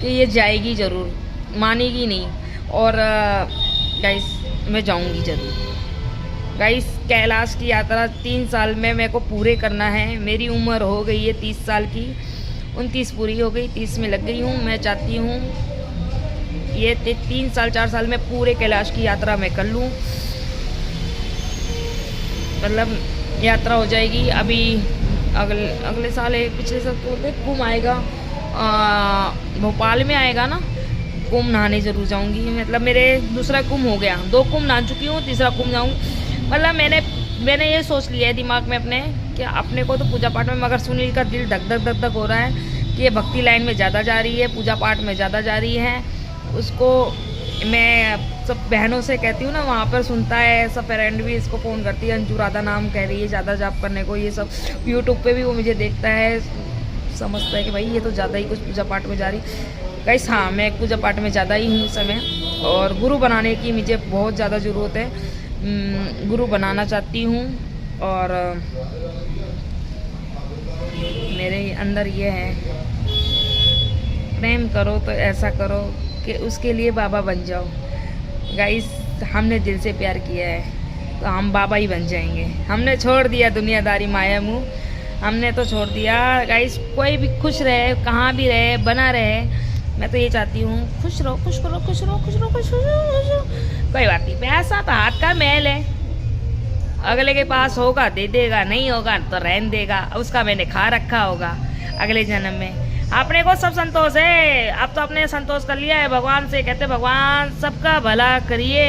Speaker 1: कि ये जाएगी ज़रूर, मानेगी नहीं। और गाइस मैं जाऊँगी ज़रूर गाइस। कैलाश की यात्रा 3 साल में मेरे को पूरे करना है। मेरी उम्र हो गई है 30 साल की, 29 पूरी हो गई, 30 में लग गई हूँ। मैं चाहती हूँ ये 3 साल 4 साल में पूरे कैलाश की यात्रा मैं कर लूँ। मतलब यात्रा हो जाएगी। अभी अगले साल पिछले साल तो कुंभ आएगा, भोपाल में आएगा ना, कुंभ नहाने ज़रूर जाऊंगी। मतलब मेरे दूसरा कुंभ हो गया, 2 कुंभ नहा चुकी हूँ, तीसरा कुंभ जाऊँगी। मतलब मैंने ये सोच लिया है दिमाग में अपने कि अपने को तो पूजा पाठ में, मगर सुनील का दिल धक धक धक धक हो रहा है कि ये भक्ति लाइन में ज़्यादा जा रही है, पूजा पाठ में ज़्यादा जा रही है। उसको मैं सब बहनों से कहती हूँ ना, वहाँ पर सुनता है, सब फ्रेंड भी इसको फ़ोन करती है, अंजू राधा नाम कह रही है ज़्यादा जाप करने को। ये सब यूट्यूब पे भी वो मुझे देखता है, समझता है कि भाई ये तो ज़्यादा ही कुछ पूजा पाठ में जा रही। गाइस हाँ, मैं पूजा पाठ में ज़्यादा ही हूँ इस समय, और गुरु बनाने की मुझे बहुत ज़्यादा ज़रूरत है। गुरु बनाना चाहती हूँ। और मेरे अंदर ये है, प्रेम करो तो ऐसा करो कि उसके लिए बाबा बन जाओ। गाइस हमने दिल से प्यार किया है तो हम बाबा ही बन जाएंगे। हमने छोड़ दिया दुनियादारी माया मुँह, हमने तो छोड़ दिया। गाइस कोई भी खुश रहे, कहाँ भी रहे, बना रहे। मैं तो ये चाहती हूँ खुश रहो, खुश करो, खुश रहो, खुश रहो, खुश रहो। कोई बात नहीं, पैसा तो हाथ का मैल है, अगले के पास होगा दे देगा, नहीं होगा तो रहन देगा, उसका मैंने खा रखा होगा अगले जन्म में। अपने को सब संतोष है, अब तो अपने संतोष कर लिया है भगवान से। कहते भगवान सबका भला करिए,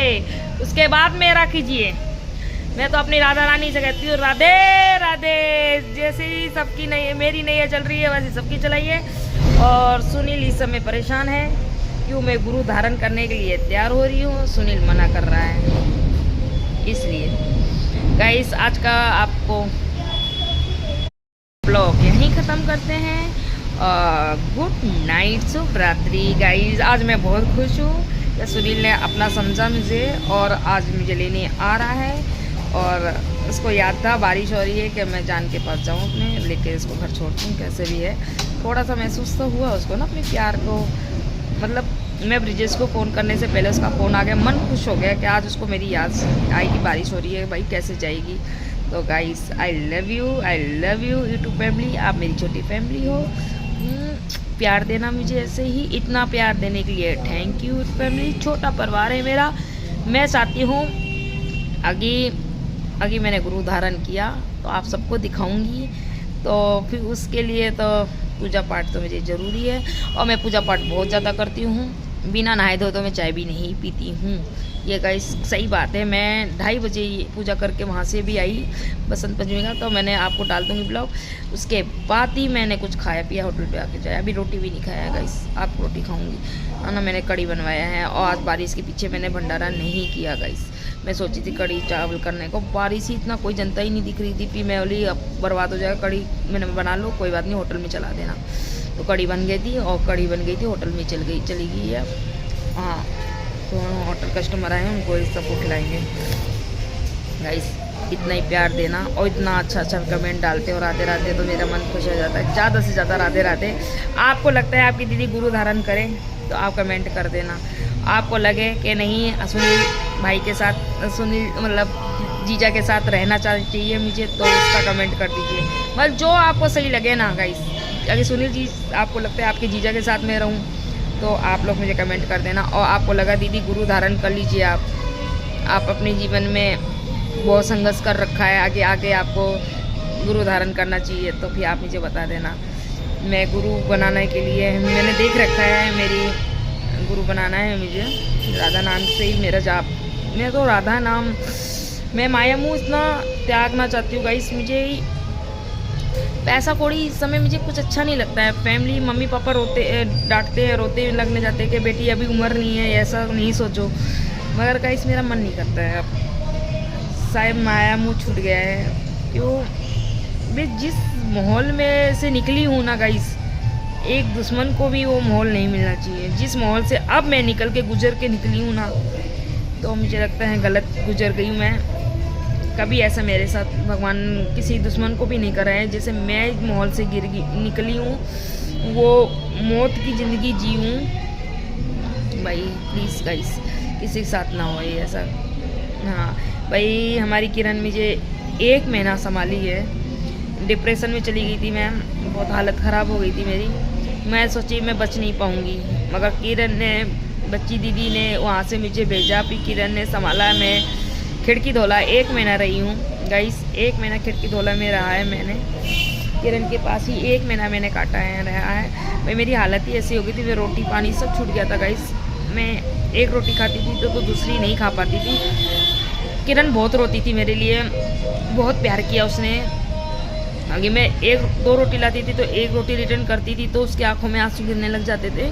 Speaker 1: उसके बाद मेरा कीजिए। मैं तो अपनी राधा रानी से कहती हूँ राधे राधे, जैसी सबकी नहीं मेरी नैया चल रही है वैसी सबकी चलाइए। और सुनील इस समय परेशान है, क्यों मैं गुरु धारण करने के लिए तैयार हो रही हूँ, सुनील मना कर रहा है। इसलिए गाइस आज का आपको ब्लॉग यहीं ख़त्म करते हैं। गुड नाइट, शुभ रात्रि गाइस। आज मैं बहुत खुश हूँ कि सुनील ने अपना समझा मुझे और आज मुझे लेने आ रहा है। और उसको याद था बारिश हो रही है कि मैं जान के पास जाऊँ अपने, लेके इसको घर छोड़ दूँ। कैसे भी है थोड़ा सा महसूस तो हुआ उसको ना अपने प्यार को। मतलब मैं ब्रिजेश को फ़ोन करने से पहले उसका फ़ोन आ गया, मन खुश हो गया कि आज उसको मेरी याद आई कि बारिश हो रही है, भाई कैसे जाएगी। तो guys I love you YouTube family, आप मेरी छोटी फैमिली हो। प्यार देना मुझे ऐसे ही, इतना प्यार देने के लिए थैंक यू फैमिली। छोटा परिवार है मेरा। मैं चाहती हूँ अभी मैंने गुरु धारण किया तो आप सबको दिखाऊंगी, तो फिर उसके लिए तो पूजा पाठ तो मुझे ज़रूरी है। और मैं पूजा पाठ बहुत ज़्यादा करती हूँ, बिना नहाए धोए तो मैं चाय भी नहीं पीती हूँ। ये गाइस सही बात है। मैं 2:30 बजे पूजा करके वहाँ से भी आई बसंत पंचमी का, तो मैंने आपको डाल दूँगी ब्लॉग। उसके बाद ही मैंने कुछ खाया पिया होटल पे आके जाया, अभी रोटी भी नहीं खाया है गाइस। आपको रोटी खाऊँगी है ना। मैंने कड़ी बनवाया है और आज बारिश के पीछे मैंने भंडारा नहीं किया गाइस, मैं सोची थी कड़ी चावल करने को, बारिश ही इतना कोई जनता ही नहीं दिख रही थी। फिर मैं बोली अब बर्बाद हो जाएगा कड़ी, मैंने बना लो कोई बात नहीं, होटल में चला देना। तो कड़ी बन गई थी और कड़ी बन गई थी, होटल में चली गई है। हाँ तो होटल कस्टमर आए हैं, उनको इस सबको खिलाएंगे। गाइस इतना ही प्यार देना और इतना अच्छा कमेंट डालते हो राधे राधे, तो मेरा मन खुश हो जाता है। ज़्यादा से ज़्यादा राधे राधे। आपको लगता है आपकी दीदी गुरु धारण करे तो आप कमेंट कर देना। आपको लगे कि नहीं सुनील भाई के साथ, सुनील मतलब जीजा के साथ रहना चाहिए मुझे, तो उसका कमेंट कर दीजिए। मतलब जो आपको सही लगे ना गाइस। अगर सुनील जी आपको लगता है आपके जीजा के साथ मैं रहूँ तो आप लोग मुझे कमेंट कर देना। और आपको लगा दीदी गुरु धारण कर लीजिए, आप अपने जीवन में बहुत संघर्ष कर रखा है, आगे आगे आपको गुरु धारण करना चाहिए, तो फिर आप मुझे बता देना। मैं गुरु बनाने के लिए मैंने देख रखा है, मेरी गुरु बनाना है मुझे। राधा नाम से ही मेरा जाप, मैं तो राधा नाम, मैं माया मुँह इतना त्यागना चाहती हूँ गाइस। मुझे पैसा कौड़ी इस समय मुझे कुछ अच्छा नहीं लगता है। फैमिली मम्मी पापा डांटते हैं, रोते लगने जाते हैं कि बेटी अभी उम्र नहीं है, ऐसा नहीं सोचो, मगर गाइस मेरा मन नहीं करता है। अब शायद माया मुँह छूट गया है। क्यों? मैं जिस माहौल में से निकली हूँ ना गाइस, एक दुश्मन को भी वो माहौल नहीं मिलना चाहिए। जिस माहौल से अब मैं गुजर के निकली हूँ ना, तो मुझे लगता है गलत गुजर गई हूँ मैं। कभी ऐसा मेरे साथ भगवान किसी दुश्मन को भी नहीं करा है। जैसे मैं इस माहौल से निकली हूँ, वो मौत की ज़िंदगी जी हूँ। भाई प्लीज़ गाइस किसी के साथ ना हो ये ऐसा। हाँ भाई हमारी किरण मुझे 1 महीना संभाली है। डिप्रेशन में चली गई थी मैं, बहुत हालत ख़राब हो गई थी मेरी। मैं सोची मैं बच नहीं पाऊँगी, मगर किरण ने, बच्ची दीदी ने वहाँ से मुझे भेजा। फिर किरण ने संभाला। मैं खिड़की धोला 1 महीना रही हूँ गाइस, 1 महीना खिड़की धोला में रहा है मैंने। किरण के पास ही 1 महीना मैंने काटा है, रहा है भाई। मेरी हालत ही ऐसी हो गई थी, मैं रोटी पानी सब छूट गया था गाइस। मैं एक रोटी खाती थी तो दूसरी नहीं खा पाती थी। किरण बहुत रोती थी मेरे लिए, बहुत प्यार किया उसने। आगे मैं 1-2 रोटी लाती थी तो 1 रोटी रिटर्न करती थी, तो उसकी आंखों में आंसू गिरने लग जाते थे।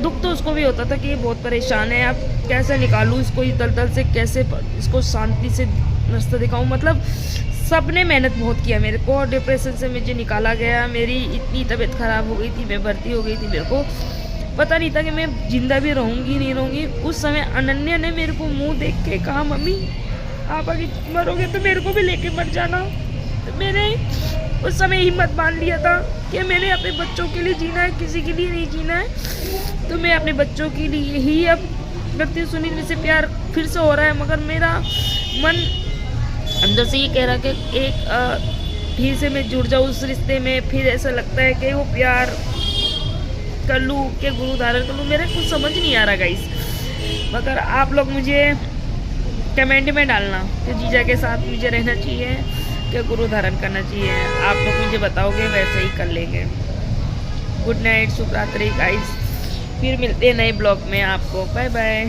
Speaker 1: दुख तो उसको भी होता था कि ये बहुत परेशान है, अब कैसे निकालूं इसको इस दलदल से, कैसे इसको शांति से रास्ता दिखाऊं। मतलब सबने मेहनत बहुत किया मेरे को, डिप्रेशन से मुझे निकाला गया। मेरी इतनी तबीयत ख़राब हो गई थी, मैं भर्ती हो गई थी, मेरे को पता नहीं था कि मैं जिंदा भी रहूँगी नहीं रहूँगी। उस समय अनन्या ने मेरे को मुंह देख के कहा, मम्मी आप अगर मरोगे तो मेरे को भी लेके मर जाना। तो मैंने उस समय हिम्मत बांध लिया था कि मैंने अपने बच्चों के लिए जीना है, किसी के लिए नहीं जीना है। तो मैं अपने बच्चों के लिए ही अब व्यक्ति सुनील से प्यार फिर से हो रहा है, मगर मेरा मन अंदर से ये कह रहा है कि एक फिर से मैं जुड़ जाऊँ उस रिश्ते में। फिर ऐसा लगता है कि वो प्यार कर लूँ, कि गुरु धारण कर लूँ, मेरे कुछ समझ नहीं आ रहा गाइस। मगर आप लोग मुझे कमेंट में डालना कि जीजा के साथ मुझे रहना चाहिए, कि गुरु धारण करना चाहिए। आप लोग मुझे बताओगे, वैसे ही कर लेंगे। गुड नाइट, शुभ रात्रि गाइस। फिर मिलते हैं नए ब्लॉग में आपको। Bye bye.